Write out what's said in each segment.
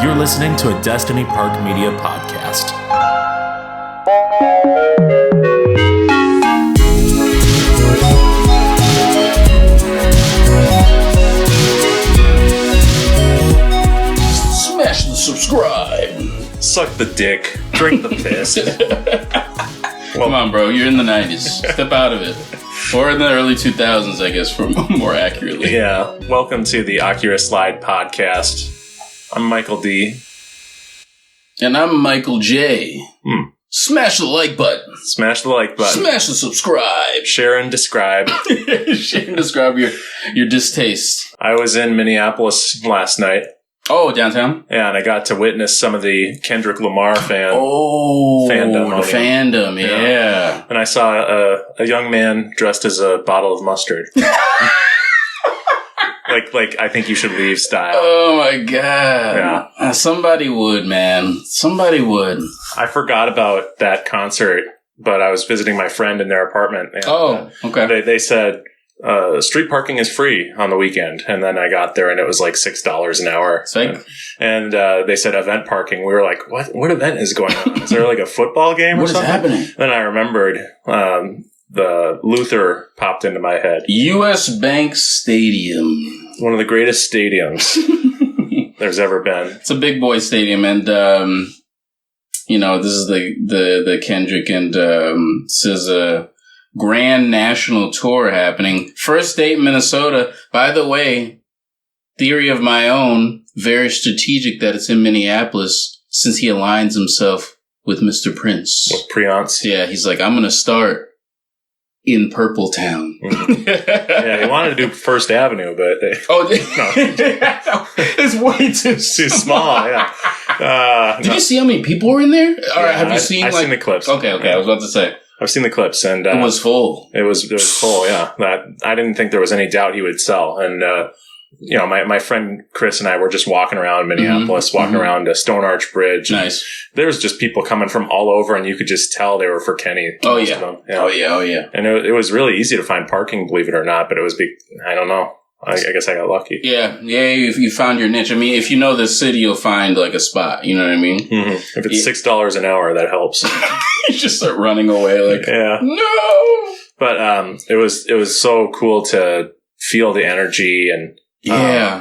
You're listening to a Destiny Park Media podcast. Smash the subscribe. Suck the dick. Drink the piss. Come on, bro. You're in the 90s. Step out of it. Or in the early 2000s, I guess, for more accurately. Yeah. Welcome to the Oculus Slide podcast. I'm Michael D. And I'm Michael J. Smash the like button. Smash the like button. Smash the subscribe. Share and describe. Share and describe your distaste. I was in Minneapolis last night. Oh, downtown? Yeah, and I got to witness some of the Kendrick Lamar fandom. The fandom, yeah. And I saw a young man dressed as a bottle of mustard. like I think you should leave style. Oh my god. Yeah. Somebody would, man. Somebody would. I forgot about that concert, but I was visiting my friend in their apartment. And, okay. They said, street parking is free on the weekend. And then I got there and it was like $6 an hour. And they said event parking. We were like, what event is going on? Is there like a football game or something? What is happening? Then I remembered, the Luther popped into my head. U.S. Bank Stadium. One of the greatest stadiums there's ever been. It's a big boy stadium. And, this is the Kendrick and SZA grand national tour happening. First date, Minnesota. By the way, theory of my own, very strategic that it's in Minneapolis since he aligns himself with Mr. Prince. With Priance. Yeah, he's like, I'm going to start in Purple Town. Yeah, he wanted to do First Avenue, but... It's way too small, yeah. Did you see how many people were in there? Or have you seen, I've seen the clips. Okay, I was about to say. I've seen the clips, and it was full. It was full, yeah. I didn't think there was any doubt he would sell. And my friend Chris and I were just walking around Minneapolis, walking around the Stone Arch Bridge. Nice. There was just people coming from all over, and you could just tell they were for Kenny. Oh yeah. Oh yeah. And it was really easy to find parking, believe it or not. But it was I don't know. I guess I got lucky. Yeah. You found your niche. I mean, if you know the city, you'll find like a spot. You know what I mean? Mm-hmm. If it's $6 an hour, that helps. You just start running away like, no. But it was so cool to feel the energy and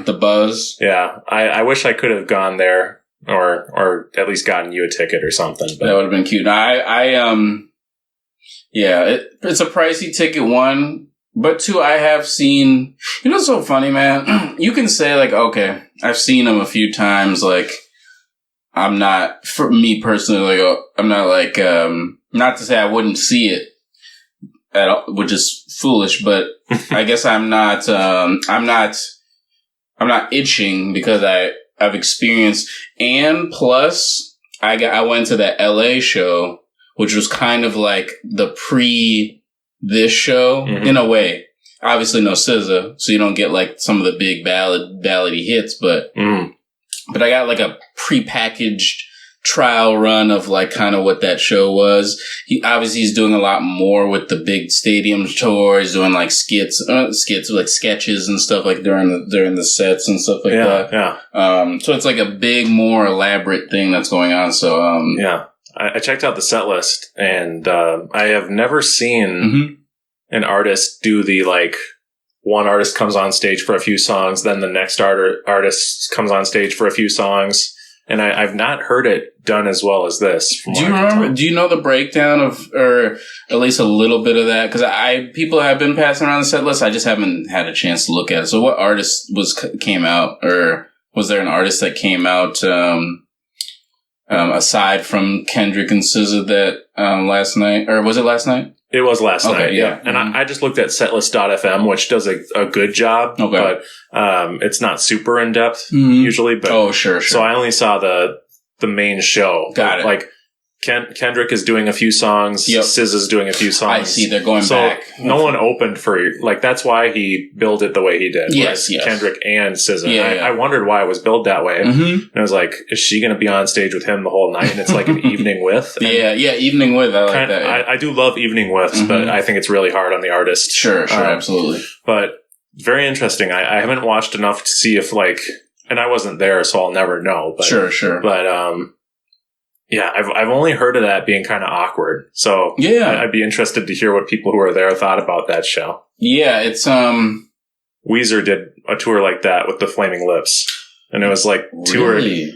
the buzz. Yeah, I wish I could have gone there or at least gotten you a ticket or something. But. That would have been cute. It's a pricey ticket, one. But two, I have seen, it's so funny, man. You can say like, okay, I've seen him a few times. Like, I'm not, for me personally, like, I'm not like, not to say I wouldn't see it at all, which is foolish, but I guess I'm not itching because I've experienced, and plus I went to that LA show, which was kind of like the this show in a way. Obviously no SZA, so you don't get like some of the big ballady hits, but I got like a prepackaged trial run of like kind of what that show was. He's doing a lot more with the big stadium tour. He's doing like skits like sketches and stuff like during the sets and stuff like that. Yeah. So it's like a big, more elaborate thing that's going on. So I checked out the set list, and I have never seen an artist do the, like, one artist comes on stage for a few songs, then the next artist comes on stage for a few songs, and I've not heard it done as well as this. Do you know the breakdown of, or at least a little bit of that? Because people have been passing around the set list, I just haven't had a chance to look at it. So what artist came out, or was there an artist that came out, aside from Kendrick and SZA that last night, or was it last night? It was last night, yeah. Mm-hmm. And I just looked at setlist.fm, which does a good job, but it's not super in depth usually. But sure. So I only saw the main show. Got it. Like Kendrick is doing a few songs. Yep. SZA's doing a few songs. I see. They're going back. No one opened for, like, that's why he billed it the way he did. Yes. Kendrick and SZA. Yeah. I wondered why it was billed that way. And I was like, is she going to be on stage with him the whole night? And it's like an evening with. And evening with. I like that. Yeah. I do love evening withs, but I think it's really hard on the artist. Sure, absolutely. But very interesting. I haven't watched enough to see if, like, and I wasn't there, so I'll never know. But, sure. But yeah, I've only heard of that being kind of awkward. So yeah, I'd be interested to hear what people who were there thought about that show. Yeah, it's Weezer did a tour like that with the Flaming Lips, and it was like really?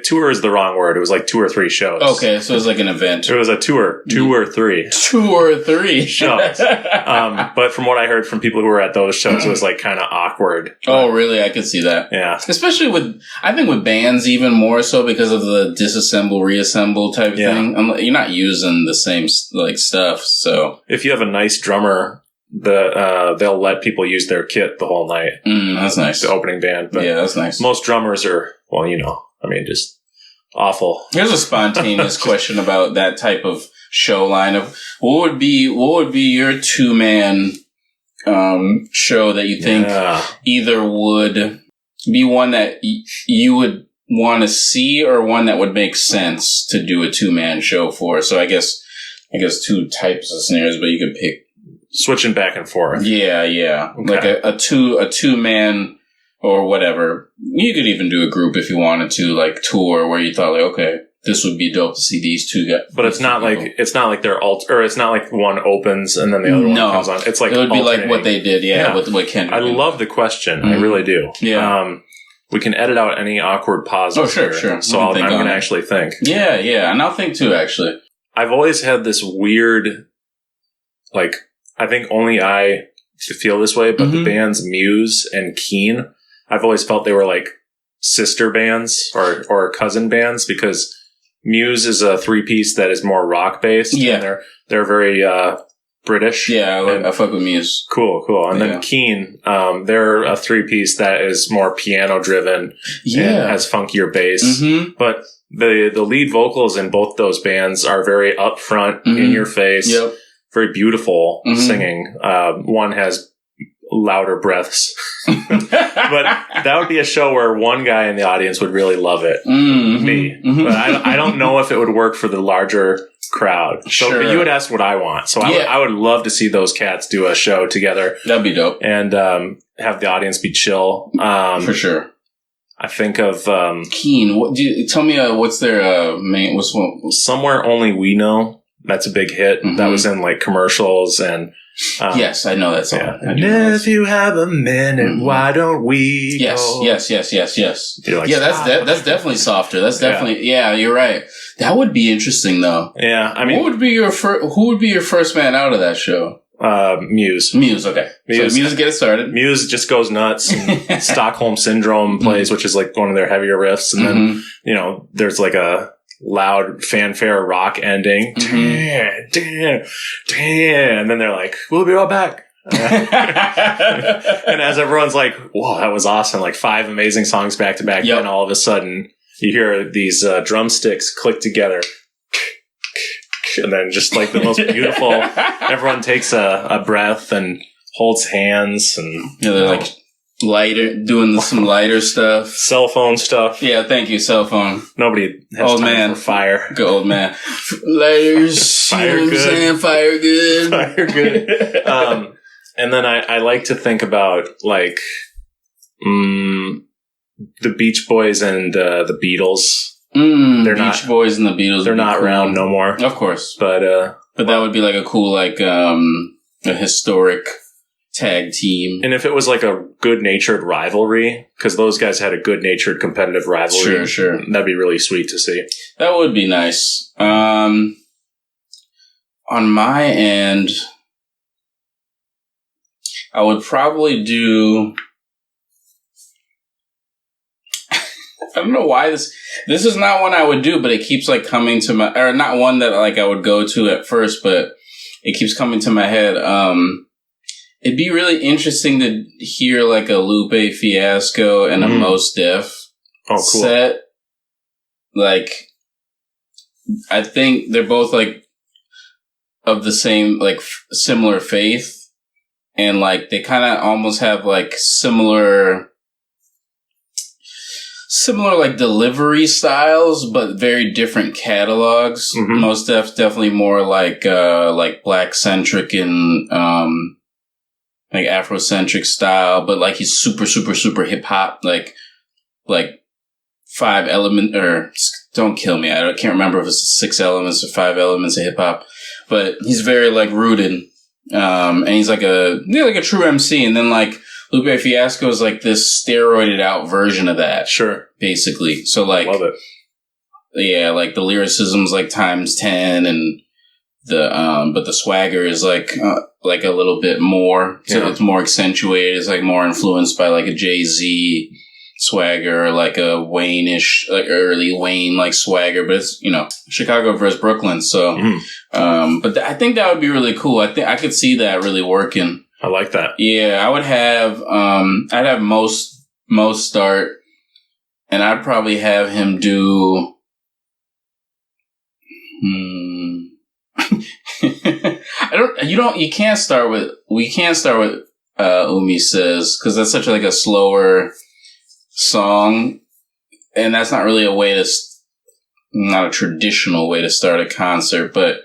Tour is the wrong word. It was like 2 or 3 shows. Okay, so it was like an event. It was a tour, 2 or 3. 2 or 3 shows. But from what I heard from people who were at those shows, it was like kind of awkward. Oh, really? I could see that. Yeah. Especially I think with bands even more so because of the disassemble, reassemble type thing. You're not using the same like stuff, so. If you have a nice drummer, they'll let people use their kit the whole night. That's nice. The opening band. But yeah, that's nice. Most drummers are, well, just awful. Here's a spontaneous question about that type of show lineup. What would be your 2-man show that you think either would be one that you would want to see or one that would make sense to do a 2-man show for? So I guess 2 types of scenarios, but you could pick switching back and forth. Yeah. Okay. Like a 2-man or whatever. You could even do a group if you wanted to, like tour where you thought like, okay, this would be dope to see these 2 guys. But it's not like they're or it's not like one opens and then the other one comes on. It's like it would be like what they did, with what Kendrick. I love the question. I really do. Yeah. We can edit out any awkward pauses. Oh, sure. So I'm going to actually think. Yeah, and I'll think too. Actually, I've always had this weird, like, I think only I feel this way, but the bands Muse and Keane, I've always felt they were like sister bands or cousin bands because Muse is a 3-piece that is more rock based. Yeah. And they're very British. Yeah, I fuck with Muse. Cool. And then Keane, they're a 3-piece that is more piano driven. Yeah. And has funkier bass. But the lead vocals in both those bands are very upfront, in your face. Yep. Very beautiful singing. One has louder breaths. But that would be a show where one guy in the audience would really love it. Me. But I don't know if it would work for the larger crowd. So you would ask what I want. So I would love to see those cats do a show together. That'd be dope. And have the audience be chill. For sure. I think of Keane. Tell me what's their main? What's one? Somewhere Only We Know. That's a big hit. That was in like commercials and. Yes, I know that song. Yeah. And if you have a minute, why don't we? Yes. You're like, that's definitely softer. That's definitely you're right. That would be interesting though. Yeah, I mean, who would be your first man out of that show? Muse. Okay. So Muse get it started. Muse just goes nuts. And Stockholm Syndrome plays, which is like one of their heavier riffs, and then there's like a loud fanfare rock ending. Damn. And then they're like, we'll be right back. And as everyone's like, whoa, that was awesome. Like 5 amazing songs back to back. Then all of a sudden you hear these drumsticks click together. And then just like the most beautiful, everyone takes a breath and holds hands and they're like doing some lighter stuff. Cell phone stuff. Yeah, thank you, cell phone. Nobody has time for fire. Good old man. Lighters. Fire good. Fire good. Fire good. And then I like to think about like the Beach Boys and the Beatles. They're Beach Boys and the Beatles. They're not around no more. Of course. But that would be like a cool, like, a historic tag team. And if it was like a good-natured rivalry, because those guys had a good-natured competitive rivalry. Sure. That'd be really sweet to see. That would be nice. On my end, I would probably do... I don't know why this is not one I would do, but it keeps like coming to my, or not one that like I would go to at first, but it keeps coming to my head. It'd be really interesting to hear like a Lupe Fiasco and a Mos Def set. Like, I think they're both like of the same, like similar faith, and like they kind of almost have like similar like delivery styles, but very different catalogs. Mos Def's definitely more like black centric and like Afrocentric style, but like he's super hip hop. Like like 5 element, or don't kill me. I can't remember if it's 6 elements or 5 elements of hip hop, but he's very like rooted. And he's like like a true MC. And then like Lupe Fiasco is like this steroided out version of that. Sure. Basically. So like, love it. Yeah. Like the lyricism's like times 10 and but the swagger is like a little bit more. So it's more accentuated. It's like more influenced by like a Jay-Z swagger, or like a Wayne-ish, like early Wayne like swagger, but it's, Chicago versus Brooklyn. So, but I think that would be really cool. I think I could see that really working. I like that. Yeah, I would have, I'd have most start, and I'd probably have him do, we can't start with Umi Says, because that's such like a slower song, and that's not really not a traditional way to start a concert, but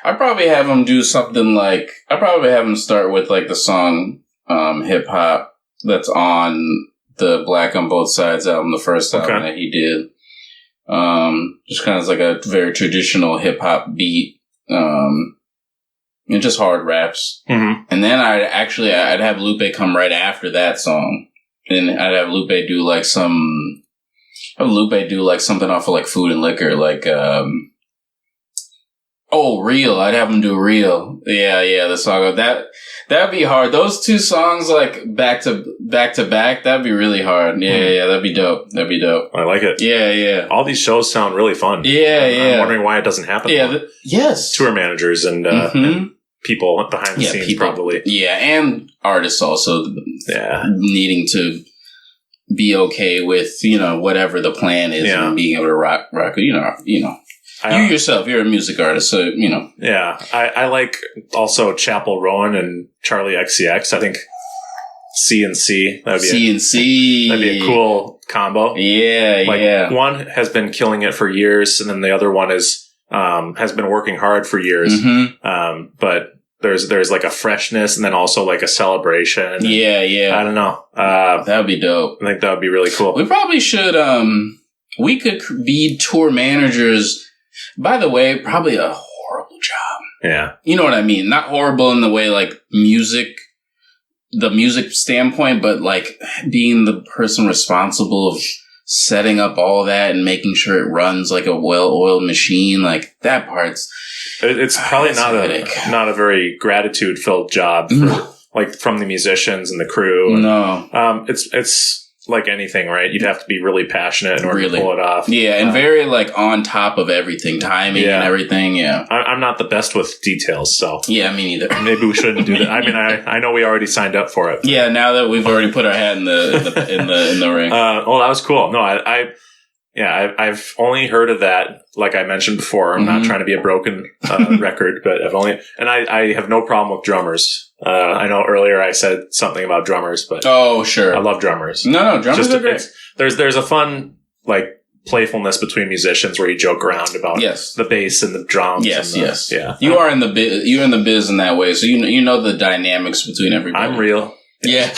I'd probably have him do something like, I'd probably have him start with like the song Hip Hop that's on the Black on Both Sides album, the first album that he did. Just kind of like a very traditional hip hop beat, and just hard raps. And then I'd have Lupe come right after that song. And I'd have Lupe do like something off of like Food and Liquor, like, Real. I'd have him do Real. Yeah, the song. That'd be hard. Those 2 songs, like, back to back, that'd be really hard. Yeah, that'd be dope. I like it. Yeah. All these shows sound really fun. I'm wondering why it doesn't happen. Yeah, yes. Tour managers and people behind the scenes, probably. Yeah, and artists also. Yeah. Needing to be okay with, whatever the plan is and being able to rock, you yourself, you're a music artist, so, Yeah. I like also Chappell, Roan, and Charli XCX. I think C&C. That'd be a cool combo. Yeah. One has been killing it for years, and then the other one has been working hard for years. But there's like a freshness and then also like a celebration. Yeah. I don't know. That'd be dope. I think that would be really cool. We probably should, we could be tour managers. By the way, probably a horrible job. Yeah. You know what I mean? Not horrible in the way like the music standpoint, but like being the person responsible of setting up all that and making sure it runs like a well-oiled machine. Like that part's... It's probably not a very gratitude-filled job from the musicians and the crew. No. It's like anything, right? You'd have to be really passionate in order to pull it off. Yeah, and very like on top of everything, timing and everything. Yeah, I'm not the best with details, so yeah, me neither. Maybe we shouldn't do that. I mean, I know we already signed up for it. Yeah, now that we've already put our hat in the ring. Well, that was cool. No, I've only heard of that, like I mentioned before. I'm not trying to be a broken record, but I have no problem with drummers. I know earlier I said something about drummers, but sure, I love drummers. No, drummers are great. There's a fun like playfulness between musicians where you joke around about the bass and the drums. Yes. Yeah, you are in the biz. You're in the biz in that way, so you know the dynamics between everybody. I'm real. Yeah,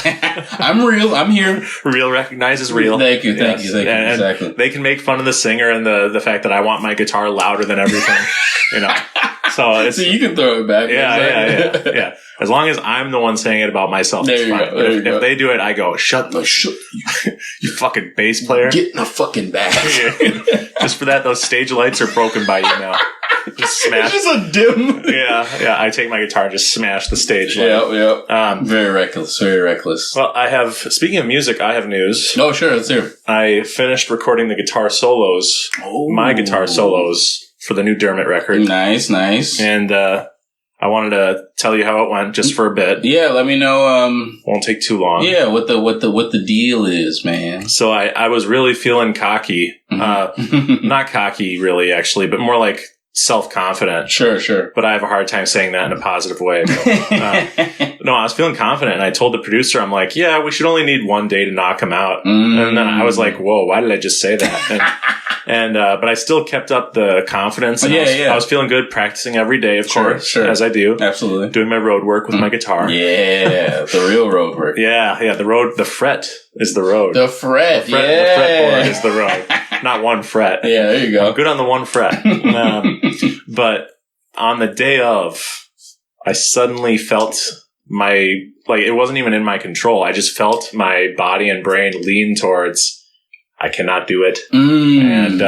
I'm real. I'm here. Real recognizes real. Thank you. Exactly. They can make fun of the singer and the fact that I want my guitar louder than everything. So you can throw it back. Yeah. As long as I'm the one saying it about myself, it's fine. But if they do it, I go, shut you fucking bass player. Get in the fucking bag. Just for that, those stage lights are broken by you now. Just smash. It's just a dim. Yeah. I take my guitar and just smash the stage light. Yeah. Very reckless. Well, speaking of music, I have news. Oh, sure. Let's hear it. I finished recording the guitar solos. My guitar solos for the new Dermot record. Nice. And, I wanted to tell you how it went just for a bit. Yeah, let me know. Won't take too long. Yeah, what the deal is, man. So I was really feeling cocky. Not cocky, really, actually, but more like self-confident. Sure. But I have a hard time saying that in a positive way. No, I was feeling confident, and I told the producer, I'm like, yeah, we should only need one day to knock him out. And then I was like, whoa, why did I just say that? And but I still kept up the confidence. And I was feeling good, practicing every day, of course, as I do. Absolutely. Doing my road work with my guitar. Yeah, the real road work. Yeah, the fret is the road. The fretboard is the road. Not one fret. Yeah, there you go. I'm good on the one fret. But on the day of, I suddenly felt it wasn't even in my control. I just felt my body and brain lean towards, I cannot do it. And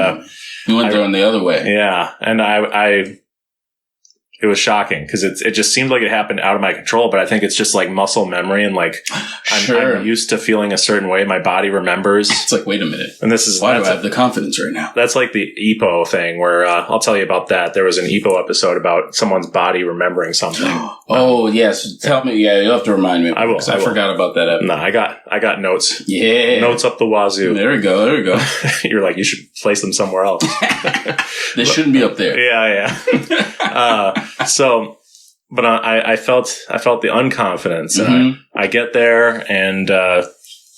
you went there on the other way. Yeah. And it was shocking because it just seemed like it happened out of my control, but I think it's just like muscle memory and like I'm used to feeling a certain way. My body remembers. It's like, wait a minute. And this is why do I have the confidence right now? That's like the Ippo thing where I'll tell you about that. There was an Ippo episode about someone's body remembering something. Oh, yes. Tell me. Yeah, you'll have to remind me. I will. I forgot about that episode. No, I got notes. Yeah. Notes up the wazoo. There we go. You're like, you should place them somewhere else. They shouldn't be up there. Yeah. But I felt the unconfidence, and I get there, and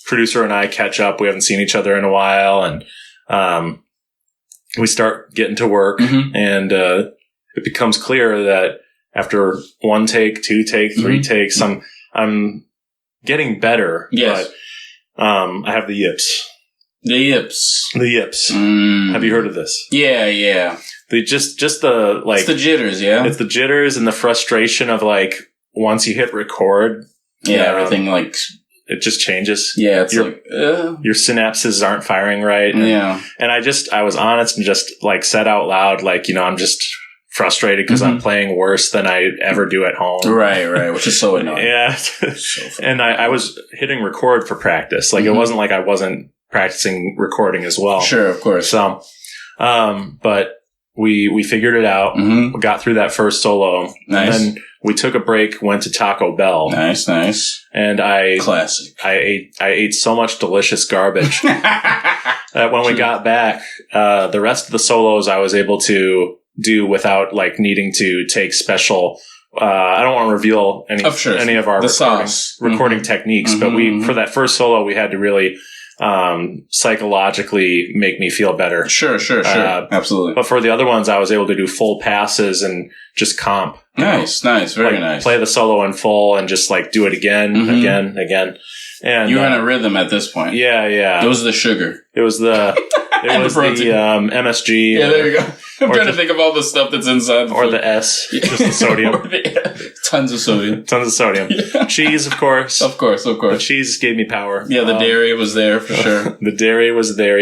producer and I catch up. We haven't seen each other in a while, and we start getting to work, and it becomes clear that after 1 take, 2 take, 3 takes, I'm getting better. Yes, but I have the yips. The yips. Have you heard of this? Yeah. Just the like. It's the jitters, yeah. It's the jitters and the frustration of like once you hit record. Yeah, everything like it just changes. Yeah, it's your synapses aren't firing right. And I was honest and just like said out loud, like, I'm just frustrated because I'm playing worse than I ever do at home. Right, which is so annoying. Yeah, and I was hitting record for practice. Like it wasn't like I wasn't practicing recording as well. Sure, of course. So, but we figured it out. We got through that first solo. Nice. And then we took a break, went to Taco Bell. Nice. And classic. I ate so much delicious garbage that when we got back, the rest of the solos I was able to do without like needing to take special. I don't want to reveal any of our recording techniques, but for that first solo, we had to really psychologically make me feel better. Sure. Absolutely. But for the other ones, I was able to do full passes and just comp. Nice. Very nice. Play the solo in full and just like do it again. And you were in a rhythm at this point. Yeah. It was the sugar. It was the MSG. Yeah, there you go. I'm trying to think of all the stuff that's inside. Or the S, just the sodium. Tons of sodium. Yeah. Cheese, of course. Of course. The cheese gave me power. Yeah, the dairy was there for sure. The dairy was there.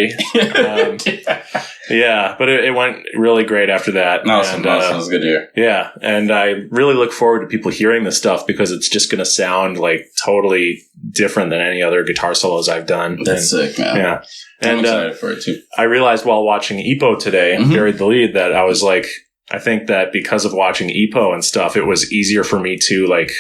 Yeah, but it went really great after that. Awesome. Sounds good to hear. Yeah, and I really look forward to people hearing this stuff because it's just going to sound like totally different than any other guitar solos I've done. That's sick, man. Yeah. I'm excited for it too. I realized while watching Ippo today, Buried the Lead, that I was like, I think that because of watching Ippo and stuff, it was easier for me to like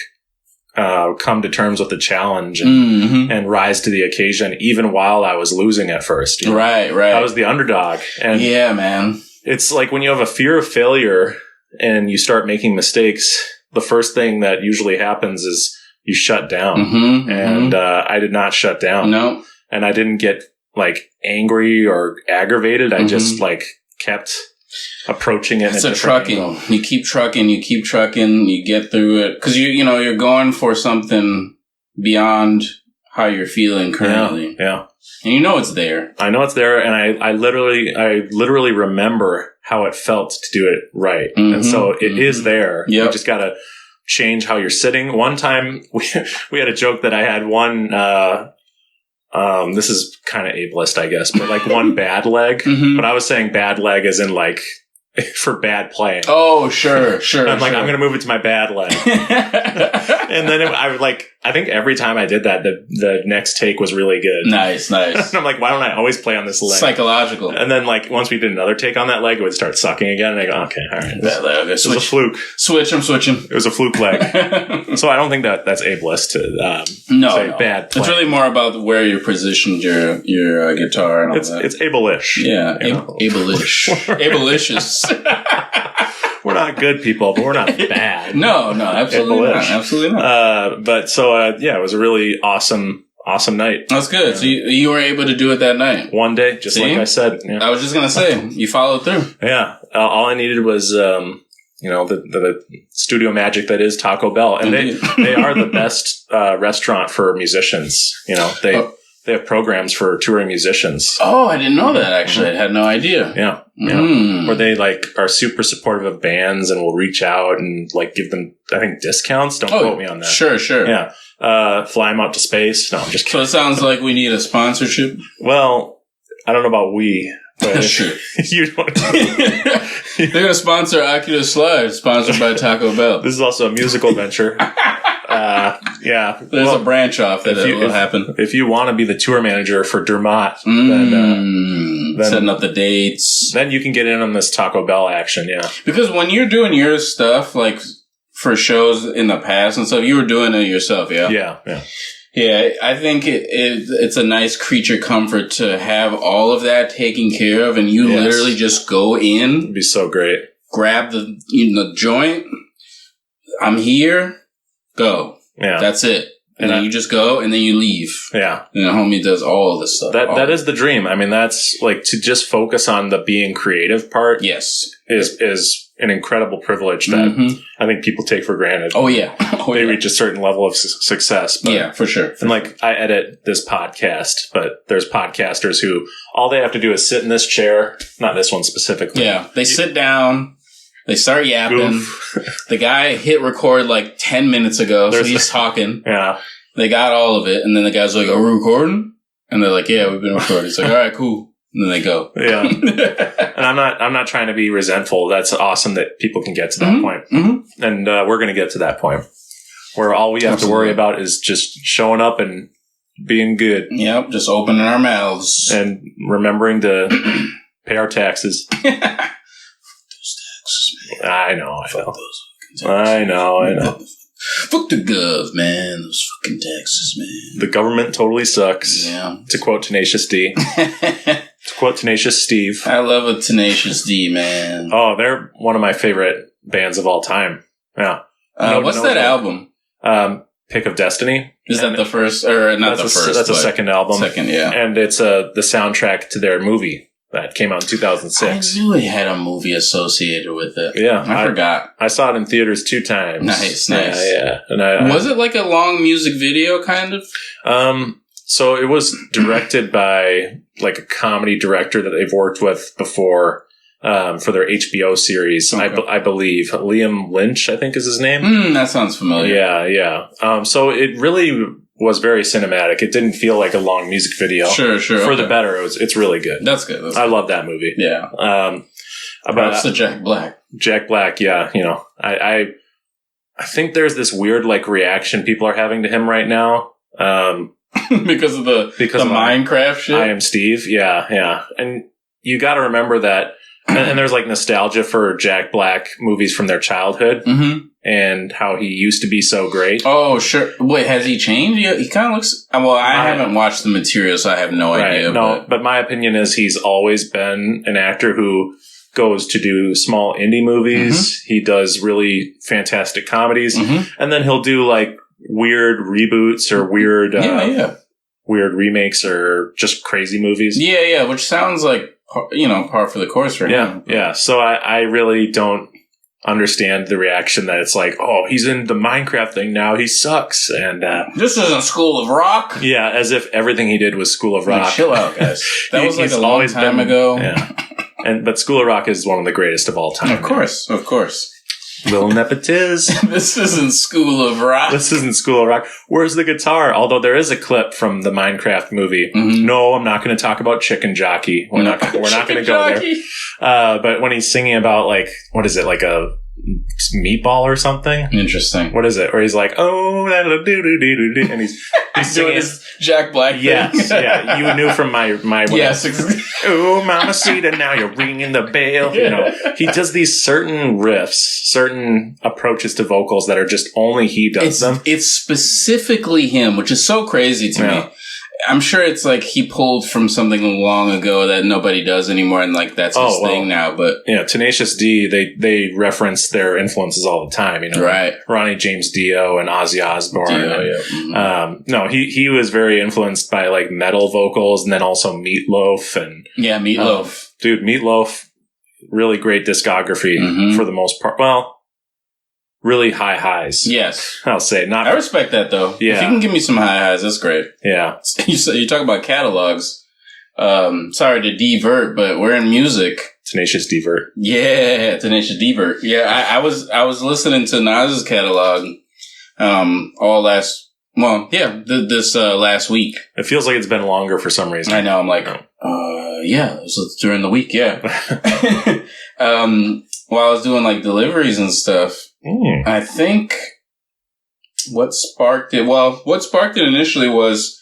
come to terms with the challenge and rise to the occasion, even while I was losing at first. Right. I was the underdog. And yeah, man. It's like when you have a fear of failure and you start making mistakes, the first thing that usually happens is you shut down. And I did not shut down. No. And I didn't get like angry or aggravated. I just like kept approaching it. It's a trucking. Angle. You keep trucking, you get through it. Cause you're going for something beyond how you're feeling currently. Yeah. And you know it's there. I know it's there. And I literally remember how it felt to do it right. And so it is there. Yep. You just gotta change how you're sitting. One time we had a joke that I had one, this is kind of ableist, I guess, but like one bad leg. But I was saying bad leg as in like for bad playing. Oh, sure. I'm like, I'm going to move it to my bad leg. And then I think every time I did that, the next take was really good. Nice. And I'm like, why don't I always play on this leg? Psychological. And then like once we did another take on that leg, it would start sucking again. And I go, okay, all right. That leg. It was a fluke. I'm switching. It was a fluke leg. So I don't think that's ableist to say bad play. It's really more about where you positioned your guitar and all that. It's able-ish. Yeah, able-ish. Able-licious. We're not good people, but we're not bad. No, absolutely not. Absolutely not. But so, it was a really awesome awesome night. That's good. So you were able to do it that night. One day, just like I said. Yeah. I was just gonna say you followed through. Yeah, all I needed was the studio magic that is Taco Bell, and they are the best restaurant for musicians. They have programs for touring musicians. Oh, I didn't know that, actually. I had no idea. Yeah. Where they, are super supportive of bands and will reach out and, give them, I think, discounts. Don't quote me on that. Sure. Yeah. Fly them out to space. No, I'm just kidding. So it sounds like we need a sponsorship? Well, I don't know about we. But sure. You don't. They're going to sponsor Oculus Slide, sponsored by Taco Bell. This is also a musical venture. Yeah. There's a branch off that will happen. If you want to be the tour manager for Dermot, then setting up the dates. Then you can get in on this Taco Bell action, yeah. Because when you're doing your stuff, for shows in the past and stuff, you were doing it yourself, yeah? Yeah. Yeah, I think it's a nice creature comfort to have all of that taken care of, and you literally just go in. It'd be so great. Grab the joint. I'm here. Go. Yeah. That's it. And then you just go, and then you leave. Yeah. And the homie does all of this stuff. That is the dream. I mean, that's to just focus on the being creative part. Yes. Is an incredible privilege that I think people take for granted. Oh, yeah. They reach a certain level of success. But, yeah, for sure. I edit this podcast, but there's podcasters who all they have to do is sit in this chair. Not this one specifically. Yeah. They sit down. They start yapping. The guy hit record 10 minutes ago, so he's talking. Yeah. They got all of it, and then the guy's like, "Are we recording?" And they're like, "Yeah, we've been recording." He's like, "All right, cool." And then they go. Yeah. And I'm not trying to be resentful. That's awesome that people can get to that point. Mm-hmm. And we're going to get to that point where all we have to worry about is just showing up and being good. Yep, just opening our mouths. And remembering to pay our taxes. I know. I know. Fuck the gov, man. Those fucking taxes, man. The government totally sucks. Yeah. To quote Tenacious D. To quote Tenacious Steve. I love a Tenacious D, man. Oh, they're one of my favorite bands of all time. Yeah. What's that album? Pick of Destiny. Is that the first? Or not the first? That's a second album. Second, yeah. And it's the soundtrack to their movie. That came out in 2006. I knew it had a movie associated with it. Yeah. I forgot. I saw it in theaters 2 times. Nice. Yeah. And was it a long music video, kind of? So it was directed by a comedy director that they've worked with before for their HBO series. Okay. I believe. Liam Lynch, I think is his name. That sounds familiar. Yeah. So it really was very cinematic. It didn't feel like a long music video. Sure. For the better, it's really good. That's good. I love that movie. Yeah. Props to Jack Black. Jack Black, yeah. I think there's this weird reaction people are having to him right now. because of the Minecraft shit. I Am Steve. Yeah. And you got to remember that. And there's nostalgia for Jack Black movies from their childhood. Mm-hmm. And how he used to be so great. Oh, sure. Wait, has he changed? He kind of looks... Well, I haven't watched the material, so I have no idea. No, but my opinion is he's always been an actor who goes to do small indie movies. Mm-hmm. He does really fantastic comedies. Mm-hmm. And then he'll do, weird reboots or weird... weird remakes or just crazy movies. Yeah, which sounds like, par for the course for him. Yeah. So I really don't understand the reaction that it's he's in the Minecraft thing now, he sucks, and this isn't School of Rock. Yeah, as if everything he did was School of Rock. Chill out, guys. That was a long time ago. Yeah. But School of Rock is one of the greatest of all time. Of course. Little nepotiz. This isn't School of Rock. Where's the guitar? Although there is a clip from the Minecraft movie. Mm-hmm. No, I'm not going to talk about Chicken Jockey. We're not going to go there. But when he's singing about what is it, a meatball or something? Interesting. What is it? Or he's oh, that'll do, and he's doing his Jack Black thing. Yes, yeah. You knew from my yes. Oh, Mamacita, now you're ringing the bell. He does these certain riffs, certain approaches to vocals that are just only he does them. It's specifically him, which is so crazy to me. I'm sure it's like he pulled from something long ago that nobody does anymore, and like that's his thing now. But yeah, Tenacious D, they reference their influences all the time. Right? Ronnie James Dio and Ozzy Osbourne. Dio, yeah. Mm-hmm. No, he was very influenced by like metal vocals, and then also Meatloaf and Meatloaf. Dude, Meatloaf, really great discography for the most part. Well, really high highs. Yes. I'll say. I respect that, though. Yeah. If you can give me some high highs, that's great. Yeah. You talk about catalogs. Sorry to divert, but we're in music. Tenacious Divert. Yeah, Tenacious Divert. Yeah, I was listening to Nas's catalog this last week. It feels like it's been longer for some reason. I know. I'm like, yeah, it was during the week, yeah. While I was doing like deliveries and stuff, I think what sparked it initially was,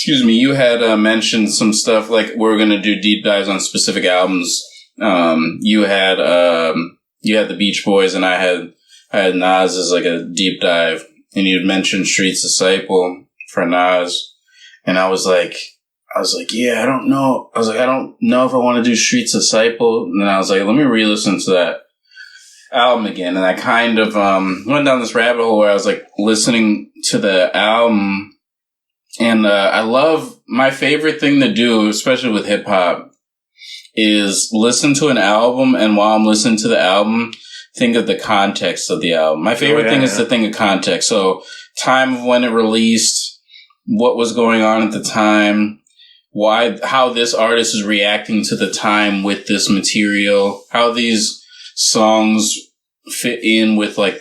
you had mentioned some stuff like we're going to do deep dives on specific albums. You had the Beach Boys, and I had Nas as like a deep dive, and you'd mentioned Street's Disciple for Nas, and I was like, yeah, I don't know. I was like, I don't know if I want to do Street's Disciple. And then I was like, let me re-listen to that album again. And I kind of went down this rabbit hole where I was like listening to the album. And my favorite thing to do, especially with hip hop, is listen to an album. And while I'm listening to the album, think of the context of the album. My favorite thing is to think of context. So time of when it released, what was going on at the time, how this artist is reacting to the time with this material, how these songs fit in with like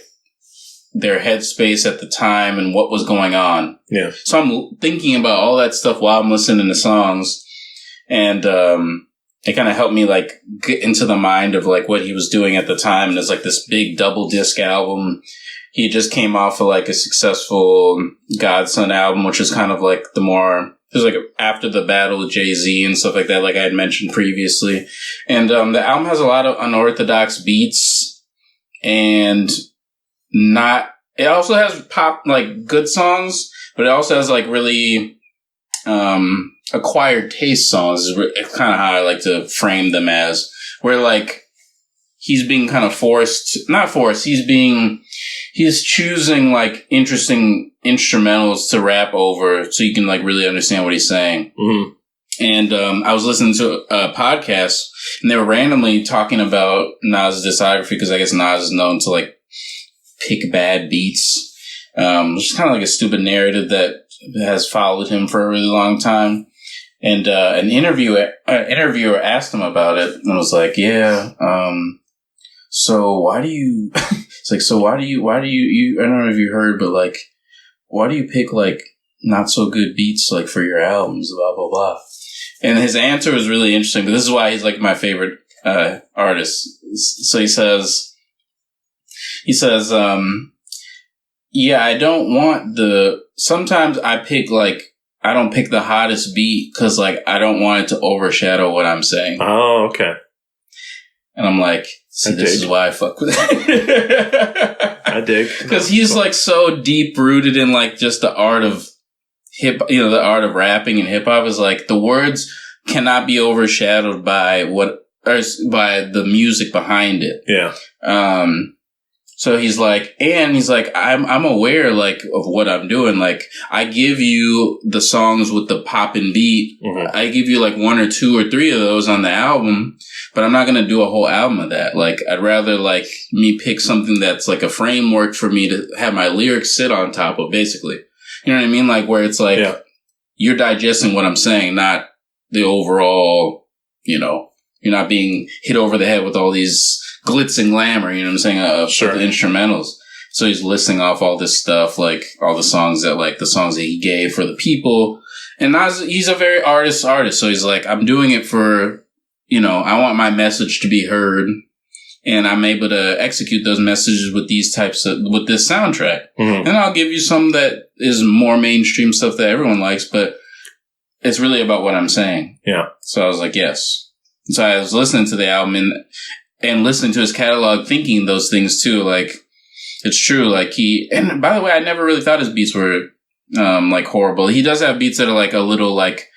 their headspace at the time and what was going on. Yeah. So I'm thinking about all that stuff while I'm listening to songs, and it kind of helped me like get into the mind of like what he was doing at the time. And it's like this big double disc album. He just came off of like a successful Godson album, which is kind of like it was like after the battle with Jay-Z and stuff like that, like I had mentioned previously. And the album has a lot of unorthodox beats, and it also has pop, like good songs, but it also has like really acquired taste songs. It's kind of how I like to frame them as, where like he's being kind of not forced, he's choosing like interesting instrumentals to rap over so you can like really understand what he's saying. Mm-hmm. And I was listening to a podcast, and they were randomly talking about Nas' discography, because I guess Nas is known to like pick bad beats, which is kind of like a stupid narrative that has followed him for a really long time. And an interviewer asked him about it, and was like, yeah, so why do you it's like, so why do you I don't know if you heard, but like, why do you pick like not so good beats like for your albums, blah blah blah. And his answer was really interesting, but this is why he's like my favorite artist. So he says yeah, I don't want sometimes I don't pick the hottest beat because like I don't want it to overshadow what I'm saying. Oh, okay. And I'm like, see, this is why I fuck with it. I dig. Because he's like so deep rooted in like just the art of the art of rapping and hip hop is like the words cannot be overshadowed by by the music behind it. Yeah. So he's like, I'm aware like of what I'm doing. Like I give you the songs with the poppin' beat. Mm-hmm. I give you like 1 or 2 or 3 of those on the album, but I'm not going to do a whole album of that. Like I'd rather like me pick something that's like a framework for me to have my lyrics sit on top of, basically. You know what I mean? Like where it's like, you're digesting what I'm saying, not the overall, you're not being hit over the head with all these glitz and glamour, you know what I'm saying? The instrumentals. So he's listing off all this stuff, like all the songs that he gave for the people. And Nas, he's a very artist. So he's like, I'm doing it for, I want my message to be heard. And I'm able to execute those messages with this soundtrack. Mm-hmm. And I'll give you some that is more mainstream stuff that everyone likes, but it's really about what I'm saying. Yeah. So I was like, yes. So I was listening to the album and listening to his catalog, thinking those things too. Like, it's true. Like and by the way, I never really thought his beats were like horrible. He does have beats that are like a little like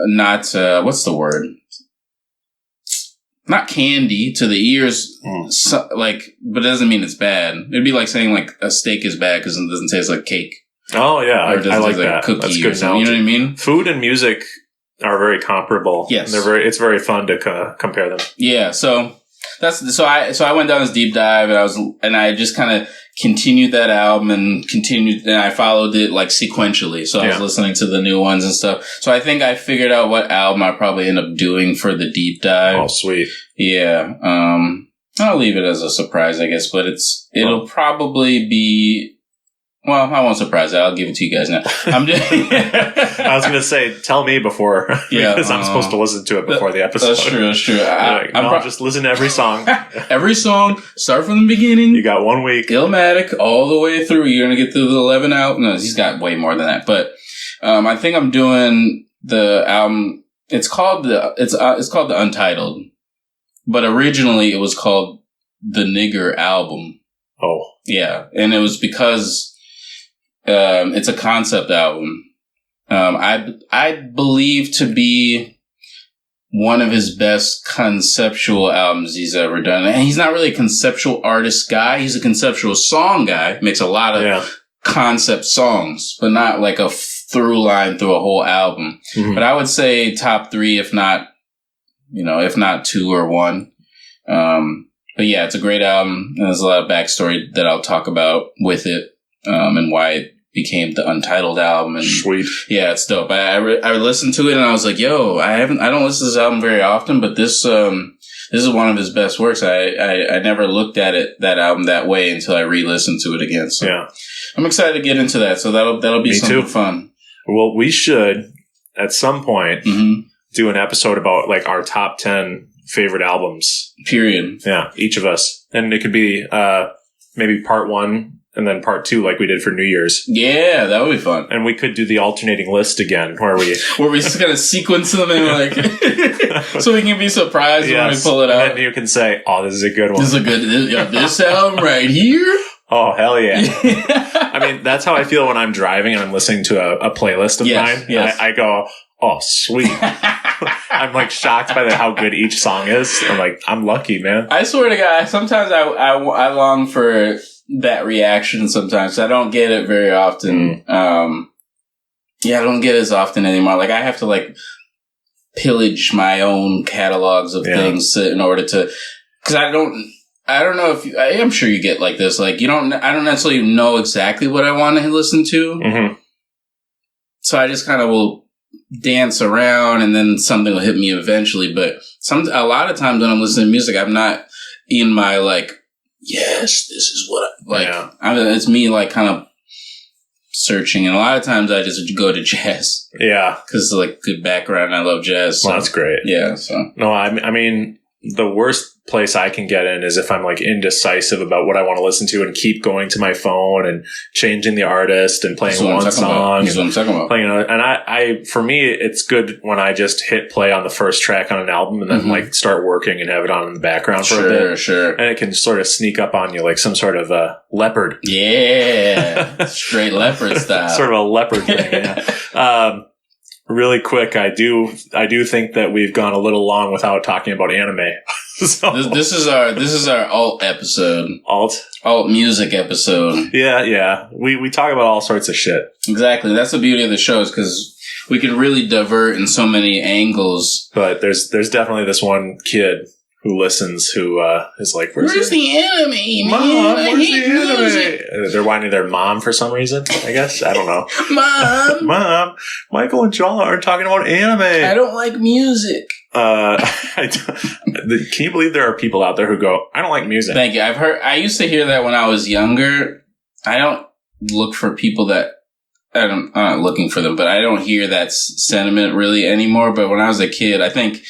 not what's the word? Not candy to the ears, like, but it doesn't mean it's bad. It'd be like saying like a steak is bad because it doesn't taste like cake. Oh yeah, I like that. Cookie That's good. You know what I mean? Food and music are very comparable. Yes, it's very fun to compare them. Yeah, so I went down this deep dive and I just kind of continued that album and I followed it like sequentially. So I was listening to the new ones and stuff. So I think I figured out what album I probably end up doing for the deep dive. Oh, sweet. Yeah. I'll leave it as a surprise, I guess, but it'll probably be, well, I won't surprise it. I'll give it to you guys now. I was going to say, tell me before, because I'm supposed to listen to it before the episode. That's true. I'll just listen to every song. Every song, start from the beginning. You got 1 week. Illmatic, all the way through. You're going to get through the 11 out. No, he's got way more than that. But I think I'm doing the album. It's called the Untitled. But originally it was called the Nigger Album. Oh. Yeah. And it was because it's a concept album. I believe to be one of his best conceptual albums he's ever done. And he's not really a conceptual artist guy. He's a conceptual song guy. Makes a lot of concept songs, but not like a through line through a whole album. Mm-hmm. But I would say top 3, if not 2 or 1. But yeah, it's a great album. And there's a lot of backstory that I'll talk about with it, and why it became the Untitled album. And sweet. Yeah, it's dope. I listened to it and I was like, yo, I don't listen to this album very often, but this is one of his best works. I never looked at that album that way until I re-listened to it again. So yeah. I'm excited to get into that. So that'll be something fun. Well, we should at some point do an episode about like our top 10 favorite albums. Period. Yeah, each of us. And it could be maybe part 1 and then part 2 like we did for New Year's. Yeah, that would be fun. And we could do the alternating list again where we just kind of sequence them and like so we can be surprised when we pull it out. And you can say, oh, this is a good one. This album right here? Oh, hell yeah. I mean, that's how I feel when I'm driving and I'm listening to a playlist of mine. Yes. I go, oh, sweet. I'm like shocked by how good each song is. I'm like, I'm lucky, man. I swear to God, sometimes I long for that reaction sometimes. I don't get it very often. I don't get it as often anymore. Like, I have to like pillage my own catalogs of things in order to, because I don't know if I'm sure you get like this. Like, I don't necessarily know exactly what I want to listen to. Mm-hmm. So I just kind of will dance around and then something will hit me eventually. But a lot of times when I'm listening to music, I'm not in my like, yes, this is what it's me like kind of searching. And a lot of times I just go to jazz. Yeah. Because it's like good background. I love jazz. So. Well, that's great. Yeah. So no, I mean, the worst place I can get in is if I'm like indecisive about what I want to listen to and keep going to my phone and changing the artist and playing one song. That's what I'm talking about. And I for me, it's good when I just hit play on the first track on an album and then like start working and have it on in the background for a bit. Sure. And it can sort of sneak up on you like some sort of a leopard. Yeah. Straight leopard style. Sort of a leopard thing. Yeah. Really quick, I do think that we've gone a little long without talking about anime. So. This is our alt episode. Alt music episode. Yeah. We talk about all sorts of shit. Exactly. That's the beauty of the show is because we can really divert in so many angles. But there's definitely this one kid who listens who is like, where's the anime, man? Mom, where's the anime? They're whining their mom for some reason, I guess. I don't know. Mom, Michael and Jallah are talking about anime. I don't like music. Can you believe there are people out there who go, I don't like music? Thank you. I used to hear that when I was younger. I don't look for people that I'm not looking for them, but I don't hear that sentiment really anymore. But when I was a kid, I think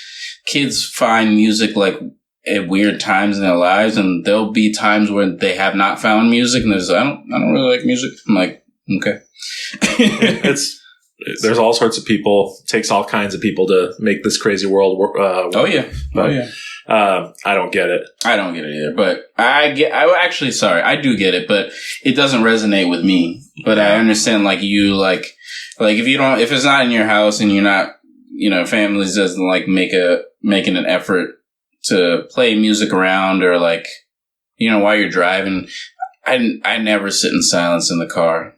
kids find music like at weird times in their lives, and there'll be times when they have not found music, and there's I don't really like music. I'm like, okay. there's all sorts of people. It takes all kinds of people to make this crazy world work. I don't get it. I don't get it either. But I do get it, but it doesn't resonate with me. But I understand, like, if it's not in your house and you're not, families doesn't like making an effort to play music around or like, while you're driving. I never sit in silence in the car.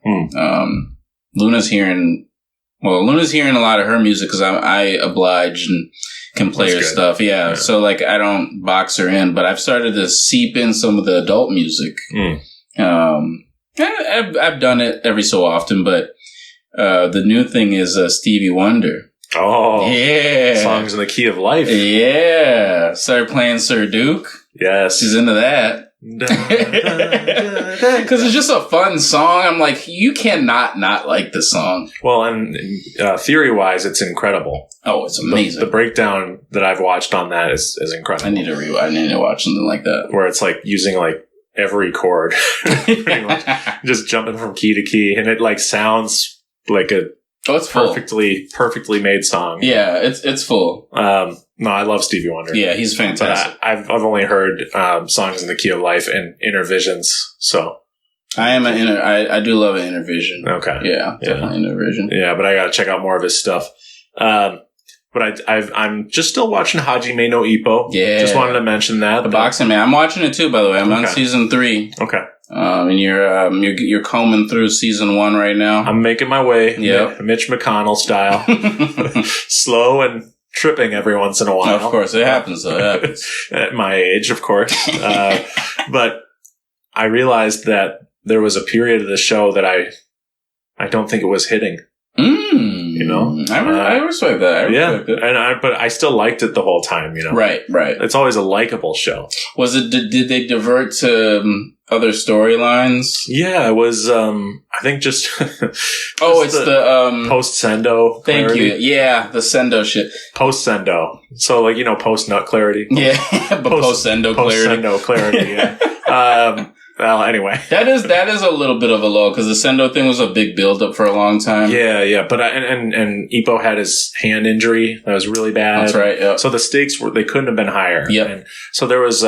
Luna's hearing a lot of her music because I oblige and can play her stuff. Yeah. So like I don't box her in, but I've started to seep in some of the adult music. I've done it every so often, but the new thing is Stevie Wonder. Oh, yeah. Songs in the Key of Life. Yeah. Started playing Sir Duke. Yes. She's into that. Because it's just a fun song. I'm like, you cannot not like the song. Well, and theory-wise, it's incredible. Oh, it's amazing. The breakdown that I've watched on that is incredible. I need to watch something like that. Where it's like using like every chord. Pretty much. Just jumping from key to key. And it like sounds like a it's perfectly made song. Yeah, it's full. No, I love Stevie Wonder. Yeah, he's fantastic. I've only heard Songs in the Key of Life and Intervisions. So I do love an Intervision. Okay, yeah, definitely Intervision. Yeah, but I got to check out more of his stuff. But I'm just still watching Hajime no Ippo. Yeah, just wanted to mention that the boxing man. I'm watching it too. By the way, I'm on season 3. Okay. And you're combing through season 1 right now. I'm making my way. Yeah, Mitch McConnell style, slow and tripping every once in a while. Of course, it happens. Though. It happens at my age, of course. But I realized that there was a period of the show that I don't think it was hitting. I respect that. But I still liked it the whole time. Right. It's always a likable show. Was it? Did they divert to other storylines? Yeah, it was. I think just. It's the Post-Sendo Clarity. Thank you. Yeah, the Sendo shit. Post-Sendo. So like post-nut clarity. Yeah, but Post-Sendo Clarity. Post-Sendo Clarity. Yeah. Well, anyway, that is a little bit of a low because the Sendo thing was a big build-up for a long time. Yeah, but and Ippo had his hand injury that was really bad. That's right. Yep. So the stakes they couldn't have been higher. Yep. And so there was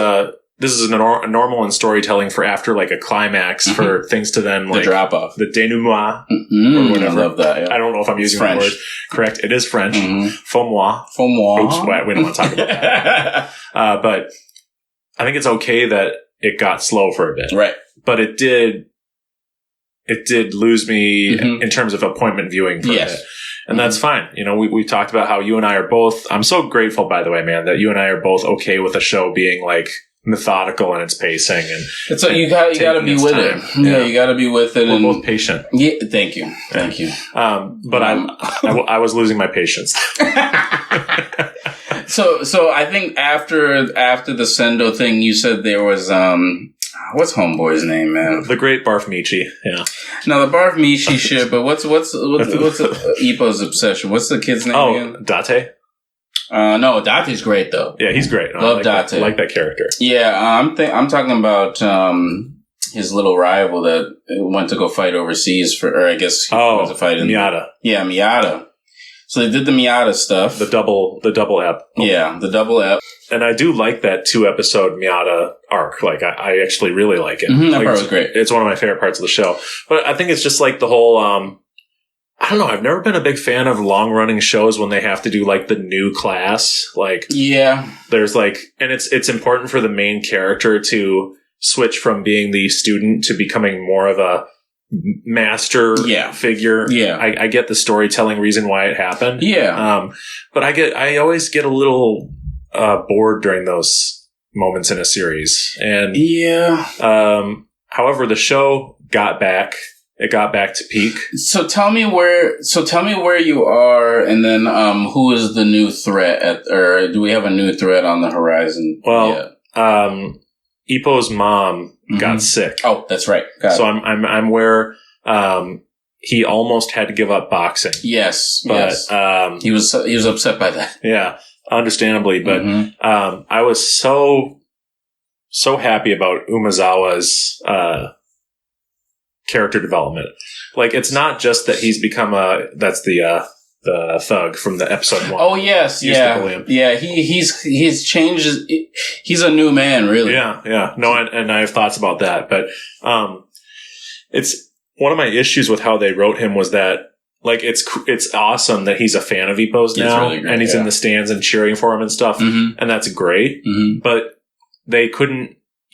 this is a normal in storytelling for after like a climax for things to then like the drop off, the denouement or whatever. I love that. Yeah. I don't know if I'm using the word correct. It is French. Faux-moi. Oops, we don't want to talk about that. But I think it's okay that it got slow for a bit. Right. But it did lose me in terms of appointment viewing for a bit. And that's fine. We talked about how you and I are both, I'm so grateful, by the way, man, that you and I are both okay with a show being like methodical in its pacing. And so you got to be with it. Yeah, you got to be with it. We're both patient. Yeah, thank you. But I was losing my patience. So I think after the Sendo thing, you said there was what's Homeboy's name, man? The Great Barf Michi. Yeah. No, the Barf Michi shit. But what's Ippo's obsession? What's the kid's name again? Date. No, Date's great though. Yeah, he's great. Love Date. I like that character. Yeah, I'm talking about his little rival that went to go fight overseas or I guess he went to fight in Miata. Yeah, Miata. So they did the Miata stuff. The double ep. Yeah, the double ep. And I do like that 2-episode Miata arc. Like, I actually really like it. That part was great. It's one of my favorite parts of the show. But I think it's just like the whole, I don't know. I've never been a big fan of long-running shows when they have to do like the new class. Like, yeah, there's like, and it's important for the main character to switch from being the student to becoming more of a master figure. Yeah. I get the storytelling reason why it happened. Yeah. But I always get a little bored during those moments in a series. And however, the show got back. It got back to peak. So tell me where you are, and then who is the new threat or do we have a new threat on the horizon? Well, Ippo's mom got sick. Oh, that's right. So I'm where he almost had to give up boxing. Yes, but he was upset by that. Yeah, understandably. But I was so happy about Umezawa's character development. Like, it's not just that he's become that's the thug from the episode 1. Oh, yes. Yeah. Yeah. He's changed. He's a new man, really. Yeah. No, and I have thoughts about that. But it's one of my issues with how they wrote him was that, like, it's awesome that he's a fan of Ippo's now, really great, and he's in the stands and cheering for him and stuff, and that's great. But